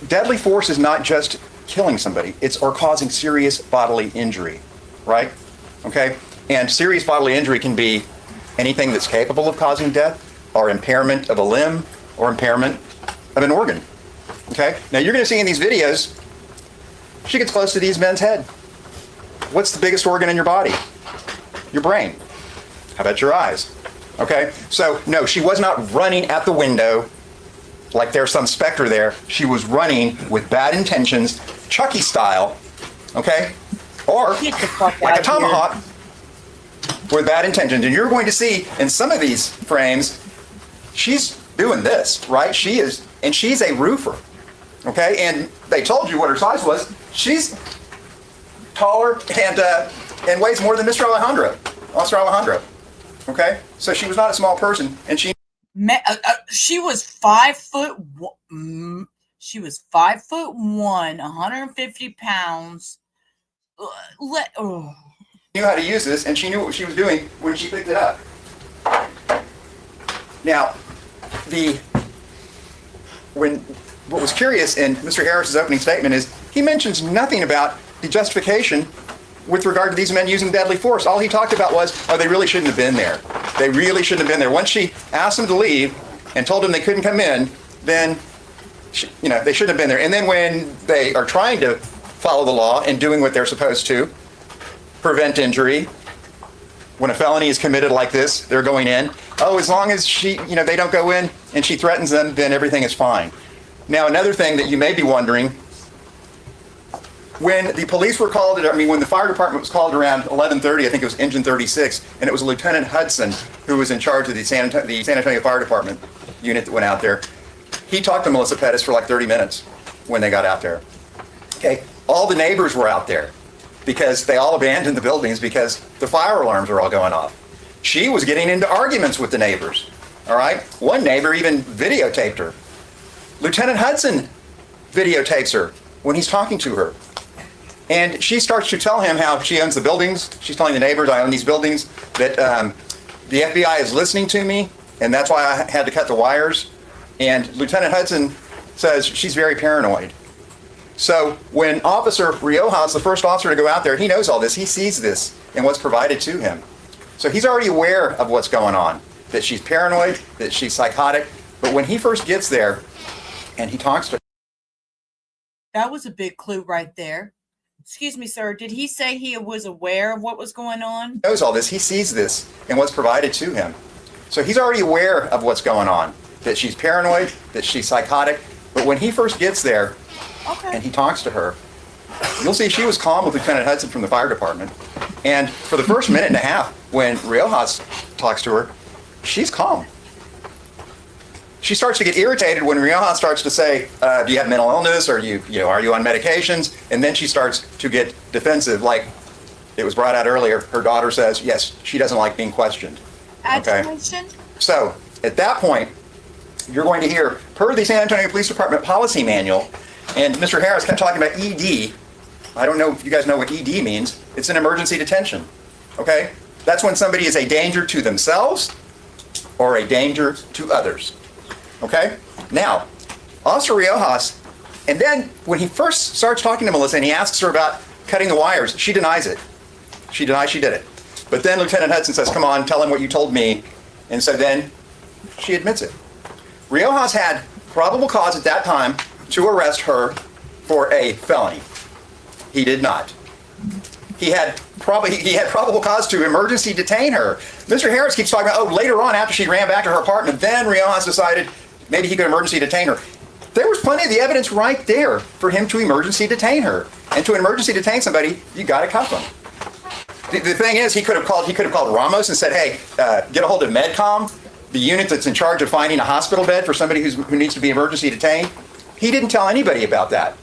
deadly force is not just killing somebody, or causing serious bodily injury, right? Okay? And serious bodily injury can be anything that's capable of causing death, or impairment of a limb, or impairment of an organ. Okay? Now you're going to see in these videos, she gets close to these men's head. What's the biggest organ in your body? Your brain. How about your eyes? Okay? So, no, she was not running at the window like there's some specter there. She was running with bad intentions, Chucky style, okay? Or like a tomahawk with bad intentions. And you're going to see in some of these frames, she's doing this, right? She is, and she's a roofer, okay? And they told you what her size was. She's taller and weighs more than Mr. Alejandro, okay? So she was not a small person, and she was 5 foot. She was 5'1", 150 pounds. Knew how to use this, and she knew what she was doing when she picked it up. Now, what was curious in Mr. Harris's opening statement is he mentions nothing about the justification with regard to these men using deadly force. All he talked about was, oh, they really shouldn't have been there. They really shouldn't have been there. Once she asked them to leave and told them they couldn't come in, then they shouldn't have been there. And then when they are trying to follow the law and doing what they're supposed to, prevent injury, when a felony is committed like this, they're going in. Oh, as long as they don't go in and she threatens them, then everything is fine. Now, another thing that you may be wondering, when the police were called, when the fire department was called around 11:30, I think it was engine 36, and it was Lieutenant Hudson who was in charge of the San Antonio Fire Department unit that went out there. He talked to Melissa Perez for like 30 minutes when they got out there. Okay, all the neighbors were out there because they all abandoned the buildings because the fire alarms were all going off. She was getting into arguments with the neighbors, all right? One neighbor even videotaped her. Lieutenant Hudson videotapes her when he's talking to her. And she starts to tell him how she owns the buildings. She's telling the neighbors, I own these buildings, that the FBI is listening to me, and that's why I had to cut the wires. And Lieutenant Hudson says she's very paranoid. So when Officer Riojas, the first officer to go out there, he knows all this. He sees this and what's provided to him. So he's already aware of what's going on, that she's paranoid, that she's psychotic. But when he first gets there and he talks to her. That was a big clue right there. Excuse me, sir. Did he say he was aware of what was going on? He knows all this. He sees this and what's provided to him. So he's already aware of what's going on, that she's paranoid, that she's psychotic. But when he first gets there and he talks to her, you'll see she was calm with Lieutenant Hudson from the fire department. And for the first minute and a half, when Riojas talks to her, she's calm. She starts to get irritated when Riojas starts to say, do you have mental illness? Or are you on medications? And then she starts to get defensive, like it was brought out earlier. Her daughter says, yes, she doesn't like being questioned. Agitation? Okay? So at that point, you're going to hear, per the San Antonio Police Department policy manual, and Mr. Harris kept talking about ED. I don't know if you guys know what ED means. It's an emergency detention. Okay? That's when somebody is a danger to themselves or a danger to others. Okay? Now, Officer Riojas, and then when he first starts talking to Melissa and he asks her about cutting the wires, she denies it. She denies she did it. But then Lieutenant Hudson says, come on, tell him what you told me. And so then she admits it. Riojas had probable cause at that time to arrest her for a felony. He did not. He had probable cause to emergency detain her. Mr. Harris keeps talking about, later on after she ran back to her apartment, then Riojas decided maybe he could emergency detain her. There was plenty of the evidence right there for him to emergency detain her. And to emergency detain somebody, you got to cuff them. The thing is, he could have called Ramos and said, hey, get a hold of MedCom, the unit that's in charge of finding a hospital bed for somebody who needs to be emergency detained. He didn't tell anybody about that.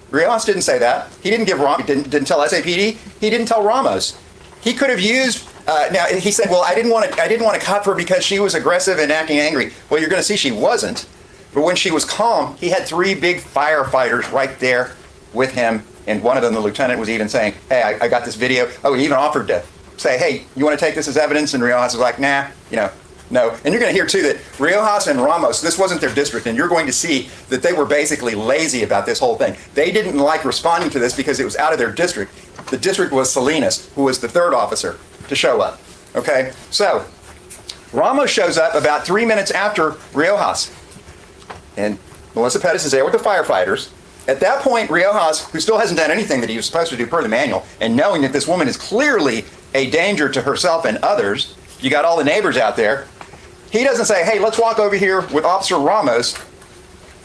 Riojas didn't say that. He didn't tell SAPD. He didn't tell Ramos. He could have used. Now he said, "Well, I didn't want to cuff her because she was aggressive and acting angry." Well, you're going to see she wasn't. But when she was calm, he had 3 big firefighters right there with him, and one of them, the lieutenant, was even saying, "Hey, I got this video." Oh, he even offered to say, "Hey, you want to take this as evidence?" And Riojas was like, "Nah, no." And you're going to hear too that Riojas and Ramos, this wasn't their district, and you're going to see that they were basically lazy about this whole thing. They didn't like responding to this because it was out of their district. The district was Salinas, who was the 3rd officer to show up. Okay, so Ramos shows up about 3 minutes after Riojas, and Melissa Perez is there with the firefighters. At that point, Riojas, who still hasn't done anything that he was supposed to do per the manual, and knowing that this woman is clearly a danger to herself and others, you got all the neighbors out there, he doesn't say, hey, let's walk over here with Officer Ramos,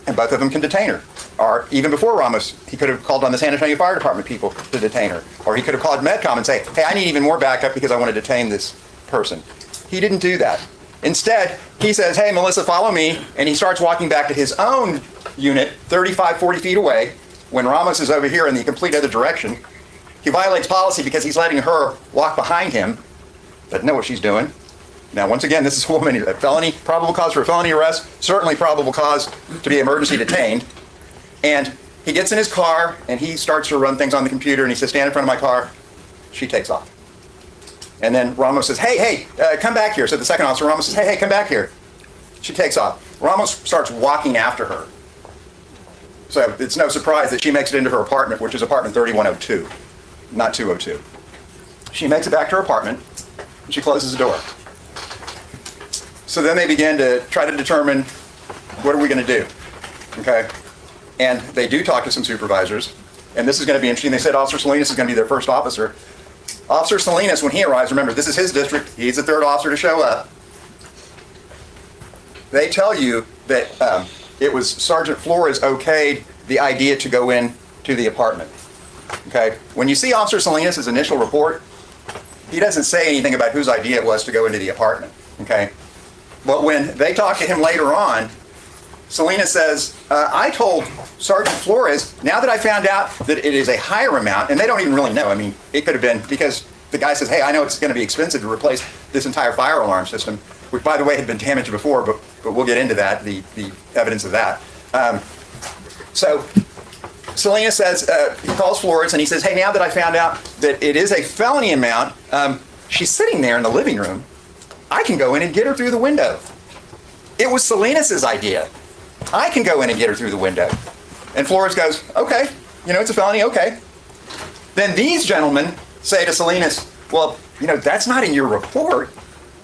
and both of them can detain her. Or even before Ramos, he could have called on the San Antonio Fire Department people to detain her. Or he could have called MedCom and say, hey, I need even more backup because I want to detain this person. He didn't do that. Instead, he says, hey, Melissa, follow me. And he starts walking back to his own unit, 35, 40 feet away, when Ramos is over here in the complete other direction. He violates policy because he's letting her walk behind him. Doesn't know what she's doing. Now, once again, this is a woman, a felony, probable cause for a felony arrest, certainly probable cause to be emergency detained. And he gets in his car, and he starts to run things on the computer, and he says, stand in front of my car. She takes off. And then Ramos says, hey, come back here. So the second officer, Ramos says, hey, come back here. She takes off. Ramos starts walking after her. So it's no surprise that she makes it into her apartment, which is apartment 3102, not 202. She makes it back to her apartment, and she closes the door. So then they begin to try to determine, what are we going to do? Okay? And they do talk to some supervisors. And this is going to be interesting. They said Officer Salinas is going to be their first officer. Officer Salinas, when he arrives, remember, this is his district. He's the 3rd officer to show up. They tell you that it was Sergeant Flores okayed the idea to go in to the apartment. Okay? When you see Officer Salinas' initial report, he doesn't say anything about whose idea it was to go into the apartment. Okay? But when they talk to him later on, Salinas says, I told Sergeant Flores, now that I found out that it is a higher amount, and they don't even really know. I mean, it could have been because the guy says, hey, I know it's going to be expensive to replace this entire fire alarm system, which, by the way, had been damaged before, but we'll get into that, the evidence of that. So Salinas says, he calls Flores, and he says, hey, now that I found out that it is a felony amount, she's sitting there in the living room. I can go in and get her through the window. It was Salinas' idea. I can go in and get her through the window. And Flores goes, okay, it's a felony, okay. Then these gentlemen say to Salinas, well, that's not in your report.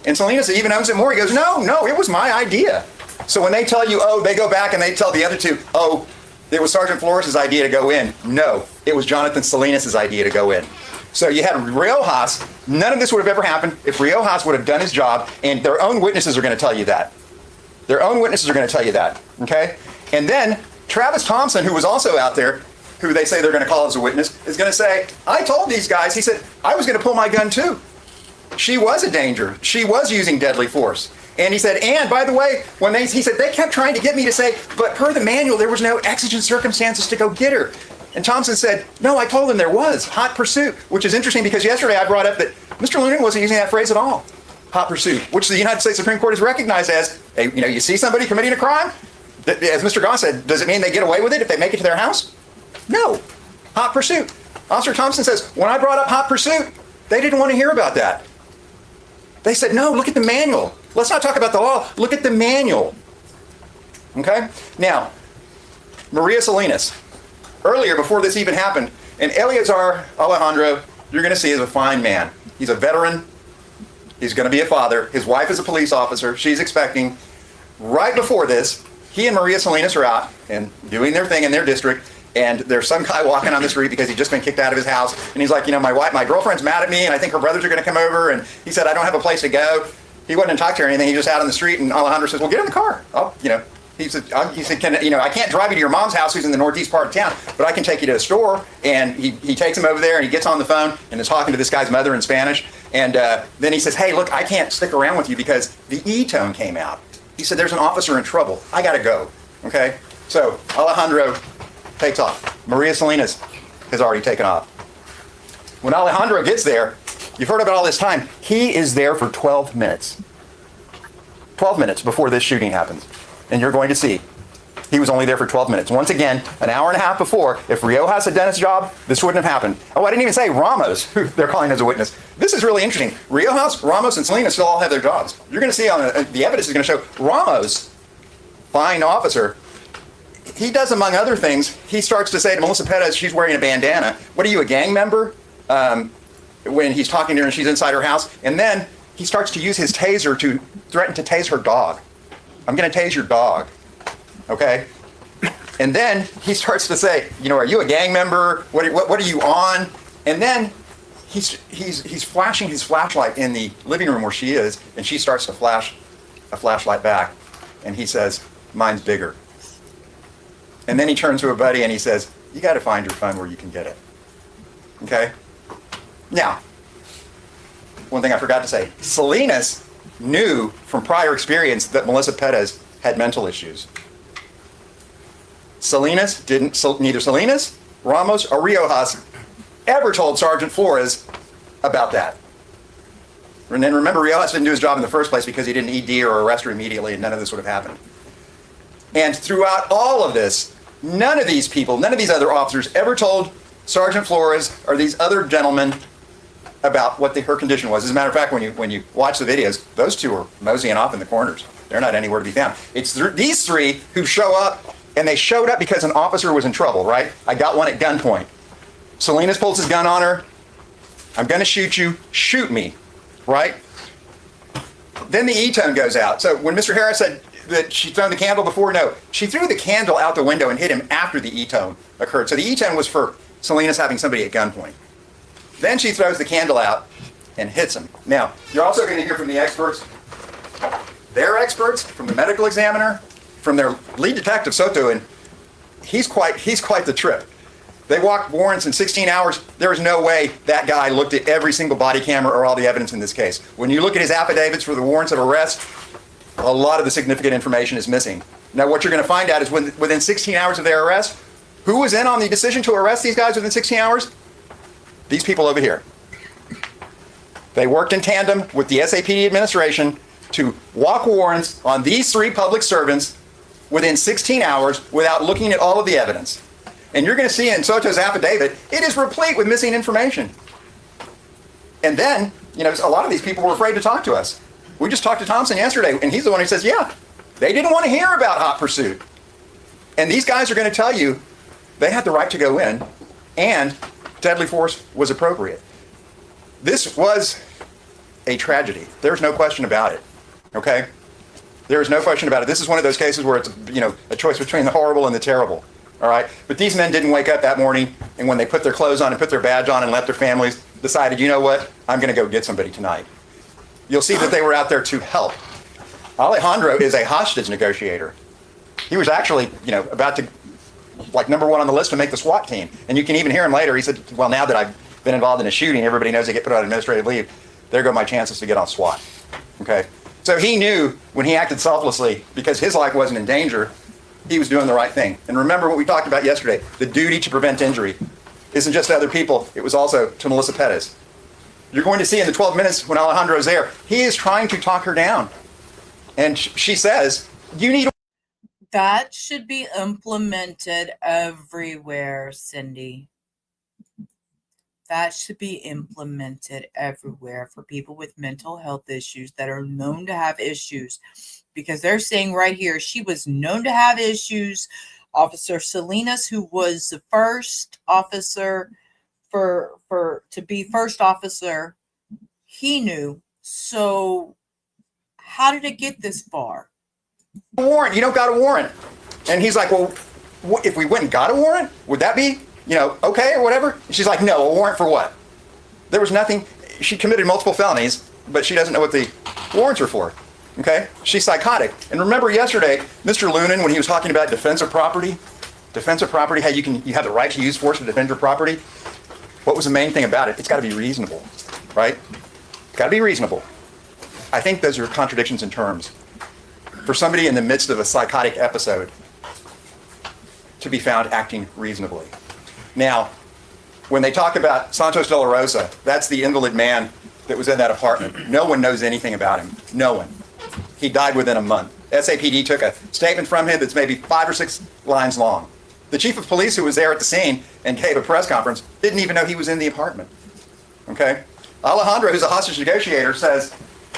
And Salinas even owns it more. He goes, no, it was my idea. So when they tell you, they go back and they tell the other two, it was Sergeant Flores' idea to go in. No, it was Jonathan Salinas' idea to go in. So you had Riojas. None of this would have ever happened if Riojas would have done his job, and their own witnesses are going to tell you that. Their own witnesses are going to tell you that, okay? And then Travis Thompson, who was also out there, who they say they're going to call as a witness, is going to say, I told these guys, he said, I was going to pull my gun too. She was a danger. She was using deadly force. And he said, and by the way, he said, they kept trying to get me to say, but per the manual, there was no exigent circumstances to go get her. And Thompson said, no, I told him there was. Hot pursuit, which is interesting because yesterday I brought up that Mr. Lunan wasn't using that phrase at all. Hot pursuit, which the United States Supreme Court has recognized as, you see somebody committing a crime, as Mr. Goss said, does it mean they get away with it if they make it to their house? No. Hot pursuit. Officer Thompson says, when I brought up hot pursuit, they didn't want to hear about that. They said, no, look at the manual. Let's not talk about the law. Look at the manual. Okay? Now, Maria Salinas, earlier, before this even happened, and Eleazar Alejandro, you're going to see, is a fine man. He's a veteran. He's going to be a father. His wife is a police officer. She's expecting. Right before this, he and Maria Salinas are out and doing their thing in their district, and there's some guy walking on the street because he'd just been kicked out of his house, and he's like, my girlfriend's mad at me, and I think her brothers are going to come over, and he said, I don't have a place to go. He wasn't in talk to her or anything. He just out on the street, and Alejandro says, well, get in the car. He said, I can't drive you to your mom's house, who's in the northeast part of town, but I can take you to a store. And he takes him over there, and he gets on the phone and is talking to this guy's mother in Spanish. And then he says, hey, look, I can't stick around with you because the E-tone came out. He said, there's an officer in trouble. I got to go. Okay? So Alejandro takes off. Maria Salinas has already taken off. When Alejandro gets there, you've heard about all this time, he is there for 12 minutes. 12 minutes before this shooting happens. And you're going to see, he was only there for 12 minutes. Once again, an hour and a half before, if Riojas had done his job, this wouldn't have happened. Oh, I didn't even say Ramos, who they're calling as a witness. This is really interesting. Riojas, Ramos, and Salinas still all have their jobs. You're going to see on the evidence is going to show Ramos, fine officer, he does, among other things, he starts to say to Melissa Perez, she's wearing a bandana. What are you, a gang member? When he's talking to her and she's inside her house. And then he starts to use his taser to threaten to tase her dog. I'm going to tase your dog, okay? And then he starts to say, are you a gang member? What are you on? And then he's flashing his flashlight in the living room where she is, and she starts to flash a flashlight back, and he says, mine's bigger. And then he turns to a buddy and he says, you got to find your phone where you can get it, okay? Now, one thing I forgot to say, Salinas knew from prior experience that Melissa Perez had mental issues. Neither Salinas, Ramos, or Riojas ever told Sergeant Flores about that. And then remember, Riojas didn't do his job in the first place because he didn't ED or arrest her immediately, and none of this would have happened. And throughout all of this, none of these people, none of these other officers ever told Sergeant Flores or these other gentlemen about what her condition was. As a matter of fact, when you watch the videos, those two are moseying off in the corners. They're not anywhere to be found. It's these three who show up, and they showed up because an officer was in trouble, right? I got one at gunpoint. Salinas pulls his gun on her. I'm going to shoot you. Shoot me, right? Then the E-tone goes out. So when Mr. Harris said that she threw the candle before, no. She threw the candle out the window and hit him after the E-tone occurred. So the E-tone was for Salinas having somebody at gunpoint. Then she throws the candle out and hits him. Now, you're also going to hear from the experts. They're experts, from the medical examiner, from their lead detective, Soto, and he's quite the trip. They walked warrants in 16 hours. There is no way that guy looked at every single body camera or all the evidence in this case. When you look at his affidavits for the warrants of arrest, a lot of the significant information is missing. Now, what you're going to find out is within 16 hours of their arrest, who was in on the decision to arrest these guys within 16 hours? These people over here. They worked in tandem with the SAPD administration to walk warrants on these three public servants within 16 hours without looking at all of the evidence. And you're going to see in Soto's affidavit, it is replete with missing information. And then, a lot of these people were afraid to talk to us. We just talked to Thompson yesterday, and he's the one who says, yeah, they didn't want to hear about hot pursuit. And these guys are going to tell you they had the right to go in, and deadly force was appropriate. This was a tragedy. There's no question about it. Okay? There is no question about it. This is one of those cases where it's, a choice between the horrible and the terrible. All right? But these men didn't wake up that morning, and when they put their clothes on and put their badge on and left their families, decided, you know what? I'm going to go get somebody tonight. You'll see that they were out there to help. Alejandro is a hostage negotiator. He was actually, about to, number one on the list to make the SWAT team. And you can even hear him later. He said, well, now that I've been involved in a shooting, everybody knows they get put on administrative leave. There go my chances to get on SWAT. Okay? So he knew when he acted selflessly, because his life wasn't in danger, he was doing the right thing. And remember what we talked about yesterday, the duty to prevent injury isn't just to other people, it was also to Melissa Perez. You're going to see in the 12 minutes when Alejandro's there, he is trying to talk her down. And she says, you need... That should be implemented everywhere, Cindy. That should be implemented everywhere for people with mental health issues that are known to have issues, because they're saying right here she was known to have issues. Officer Salinas, who was the first officer to be first officer, he knew. So how did it get this far? Warrant, you don't got a warrant. And he's like, well, if we went and got a warrant, would that be, okay or whatever? She's like, no, a warrant for what? There was nothing. She committed multiple felonies, but she doesn't know what the warrants are for. Okay? She's psychotic. And remember yesterday, Mr. Lunan, when he was talking about defensive property, how you have the right to use force to defend your property. What was the main thing about it? It's got to be reasonable, right? It's got to be reasonable. I think those are contradictions in terms. For somebody in the midst of a psychotic episode to be found acting reasonably. Now, when they talk about Santos de la Rosa, that's the invalid man that was in that apartment. No one knows anything about him. No one. He died within a month. SAPD took a statement from him that's maybe 5 or 6 lines long. The chief of police who was there at the scene and gave a press conference didn't even know he was in the apartment. Okay? Alejandro, who's a hostage negotiator, says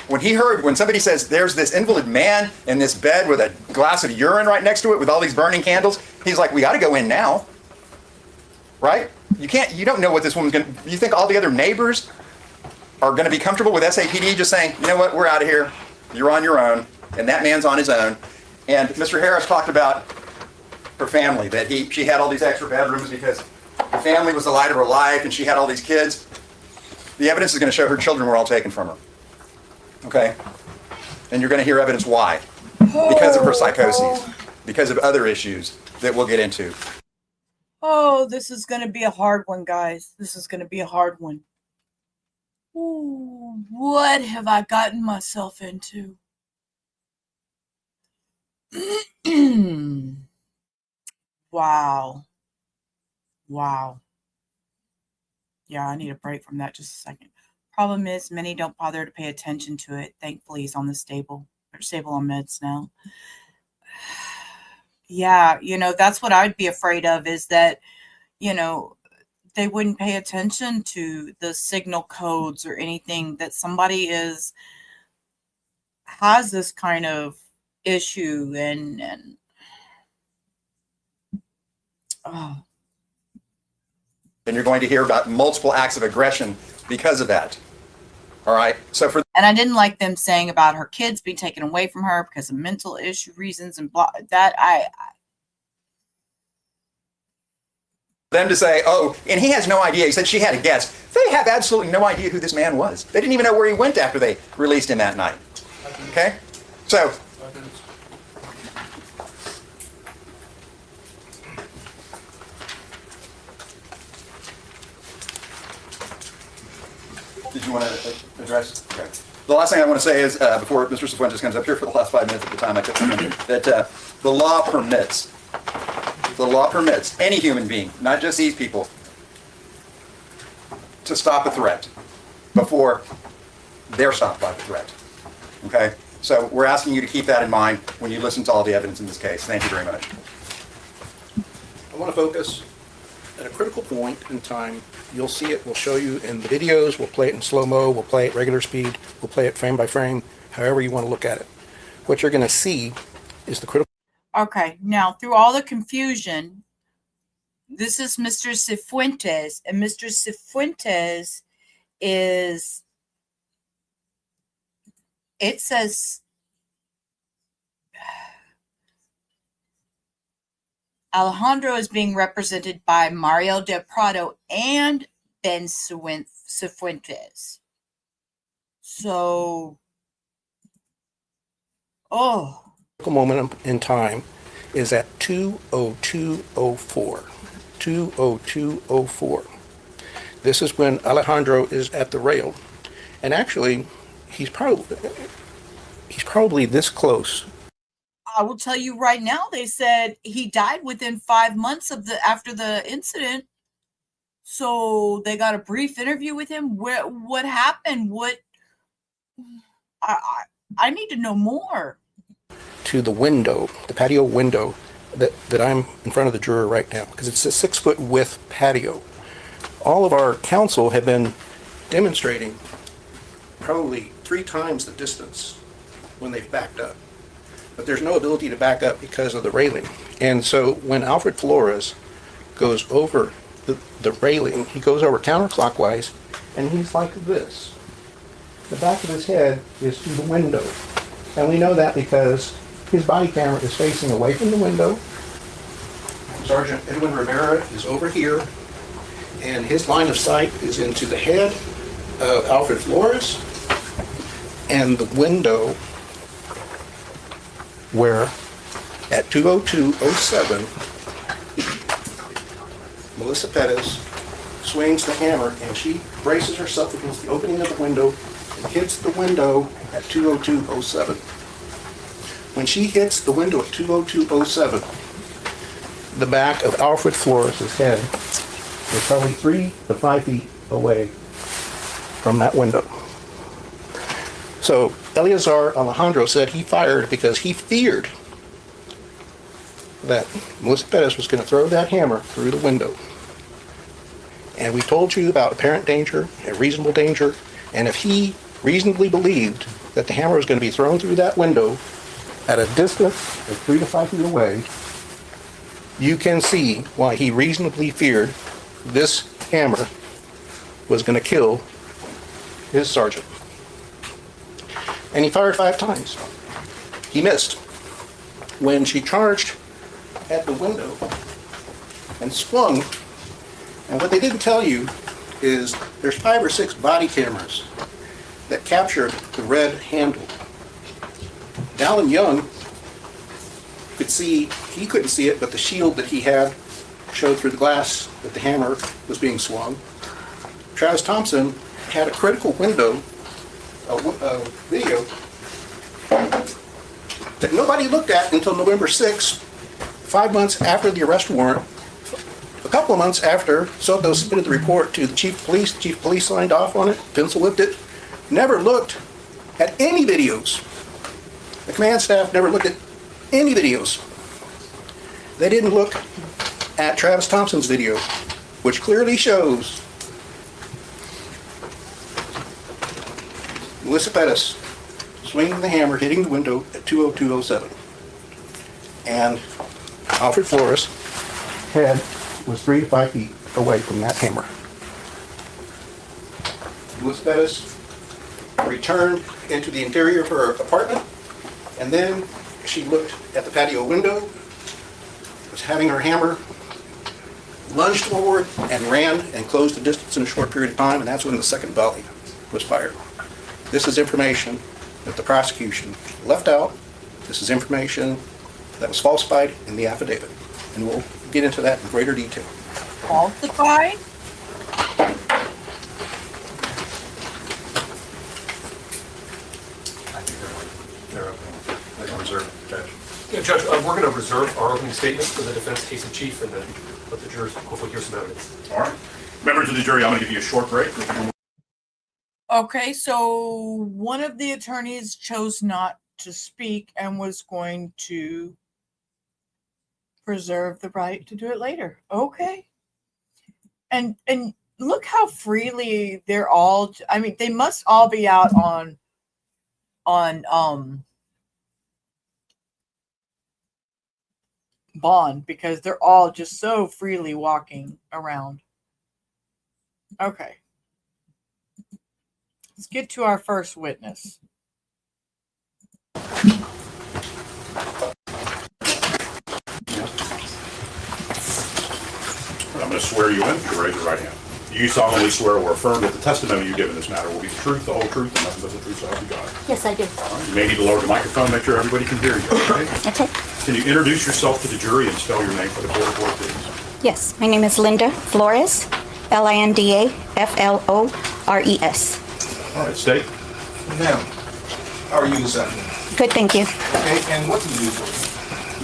when somebody says there's this invalid man in this bed with a glass of urine right next to it with all these burning candles, he's like, we got to go in now. Right? You don't know what this woman's going to, you think all the other neighbors are going to be comfortable with SAPD just saying, you know what, we're out of here. You're on your own. And that man's on his own. And Mr. Harris talked about her family, that she had all these extra bedrooms because the family was the light of her life and she had all these kids. The evidence is going to show her children were all taken from her. Okay? And you're going to hear evidence why. Because of her psychoses. Because of other issues that we'll get into. Oh, this is going to be a hard one, guys. This is going to be a hard one. Ooh, what have I gotten myself into? Wow. Yeah, I need a break from that just a second. Problem is, many don't bother to pay attention to it. Thankfully, he's on the stable on meds now. Yeah, that's what I'd be afraid of, is that, they wouldn't pay attention to the signal codes or anything, that somebody has this kind of issue and oh. And you're going to hear about multiple acts of aggression because of that. All right. And I didn't like them saying about her kids being taken away from her because of mental issue reasons and blah. Them to say, oh, and he has no idea. He said she had a guest. They have absolutely no idea who this man was. They didn't even know where he went after they released him that night. Okay? So. Did you want to address? Okay. The last thing I want to say is, before Mr. Cifuentes comes up here for the last 5 minutes of the time I took from him, that the law permits any human being, not just these people, to stop a threat before they're stopped by the threat. Okay? So we're asking you to keep that in mind when you listen to all the evidence in this case. Thank you very much. I want to focus at a critical point in time. You'll see it. We'll show you in the videos. We'll play it in slow-mo. We'll play it regular speed. We'll play it frame by frame, however you want to look at it. What you're going to see is the critical. Okay, now through all the confusion, this is Mr. Cifuentes, and Mr. Cifuentes is, it says, Alejandro is being represented by Mario Del Prado and Ben Cifuentes. So, oh. Moment in time is at 2:02:04. 2:02:04. This is when Alejandro is at the rail, and actually, he's probably this close. I will tell you right now, they said he died within 5 months after the incident. So they got a brief interview with him. What happened? I need to know more. To the window, the patio window that I'm in front of the juror right now, because it's a 6-foot width patio. all of our council have been demonstrating probably 3 times the distance when they've backed up. But there's no ability to back up because of the railing. And so when Alfred Flores goes over the railing, he goes over counterclockwise, and he's like this. The back of his head is to the window. And we know that because his body camera is facing away from the window. Sergeant Edwin Rivera is over here, and his line of sight is into the head of Alfred Flores and the window where at 2:02:07, Melissa Perez swings the hammer and she braces herself against the opening of the window and hits the window at 2:02:07. When she hits the window at 2:02:07, the back of Alfred Flores' head is probably 3 to 5 feet away from that window. So Alejandro said he fired because he feared that Melissa Perez was going to throw that hammer through the window. And we told you about apparent danger and reasonable danger, and if he reasonably believed that the hammer was going to be thrown through that window at a distance of 3 to 5 feet away, you can see why he reasonably feared this hammer was going to kill his sergeant. And he fired 5 times. He missed. When she charged at the window and swung, and what they didn't tell you is there's 5 or 6 body cameras that captured the red handle. Dallin Young could see, he couldn't see it, but the shield that he had showed through the glass that the hammer was being swung. Travis Thompson had a critical window, a video, that nobody looked at until November 6th, 5 months after the arrest warrant, a couple of months after Soto submitted the report to the chief of police. The chief of police signed off on it, pencil whipped it, never looked at any videos. The command staff never looked at any videos. They didn't look at Travis Thompson's video, which clearly shows Melissa Perez swinging the hammer, hitting the window at 2:02:07. And Alfred Flores' head was 3 to 5 feet away from that hammer. Melissa Perez returned into the interior of her apartment, and then she looked at the patio window, was having her hammer, lunged forward and ran and closed the distance in a short period of time, and that's when the second volley was fired. This is information that the prosecution left out. This is information that was falsified in the affidavit, and we'll get into that in greater detail. Falsified? Yeah, Judge, we're going to reserve our opening statement for the defense case in chief and then let the jurors hopefully hear some evidence. All right. Members of the jury, I'm going to give you a short break. Okay, so one of the attorneys chose not to speak and was going to preserve the right to do it later. Okay. And look how freely they're all, I mean, they must all be out on bond because they're all just so freely walking around. Okay. Let's get to our first witness. I'm going to swear you in. If you raise your right hand. Do you solemnly swear or affirm that the testimony you give in this matter will be the truth, the whole truth, and nothing but the truth, so help you God? Yes, I do. You may need to lower the microphone, make sure everybody can hear you, okay? Okay. Can you introduce yourself to the jury and spell your name for the court report, please? Yes, my name is Linda Flores, LINDAFLORES. All right, state. Now, how are you this afternoon? Good, thank you. Okay, and what do you do for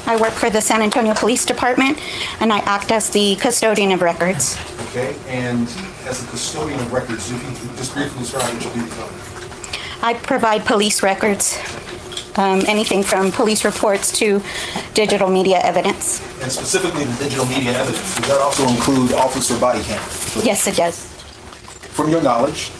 I work for the San Antonio Police Department, and I act as the custodian of records. Okay, and as a custodian of records, if you could just briefly describe what you do. I provide police records. anything from police reports to digital media evidence. And specifically the digital media evidence, does that also include officer body cameras? Yes, it does. From your knowledge,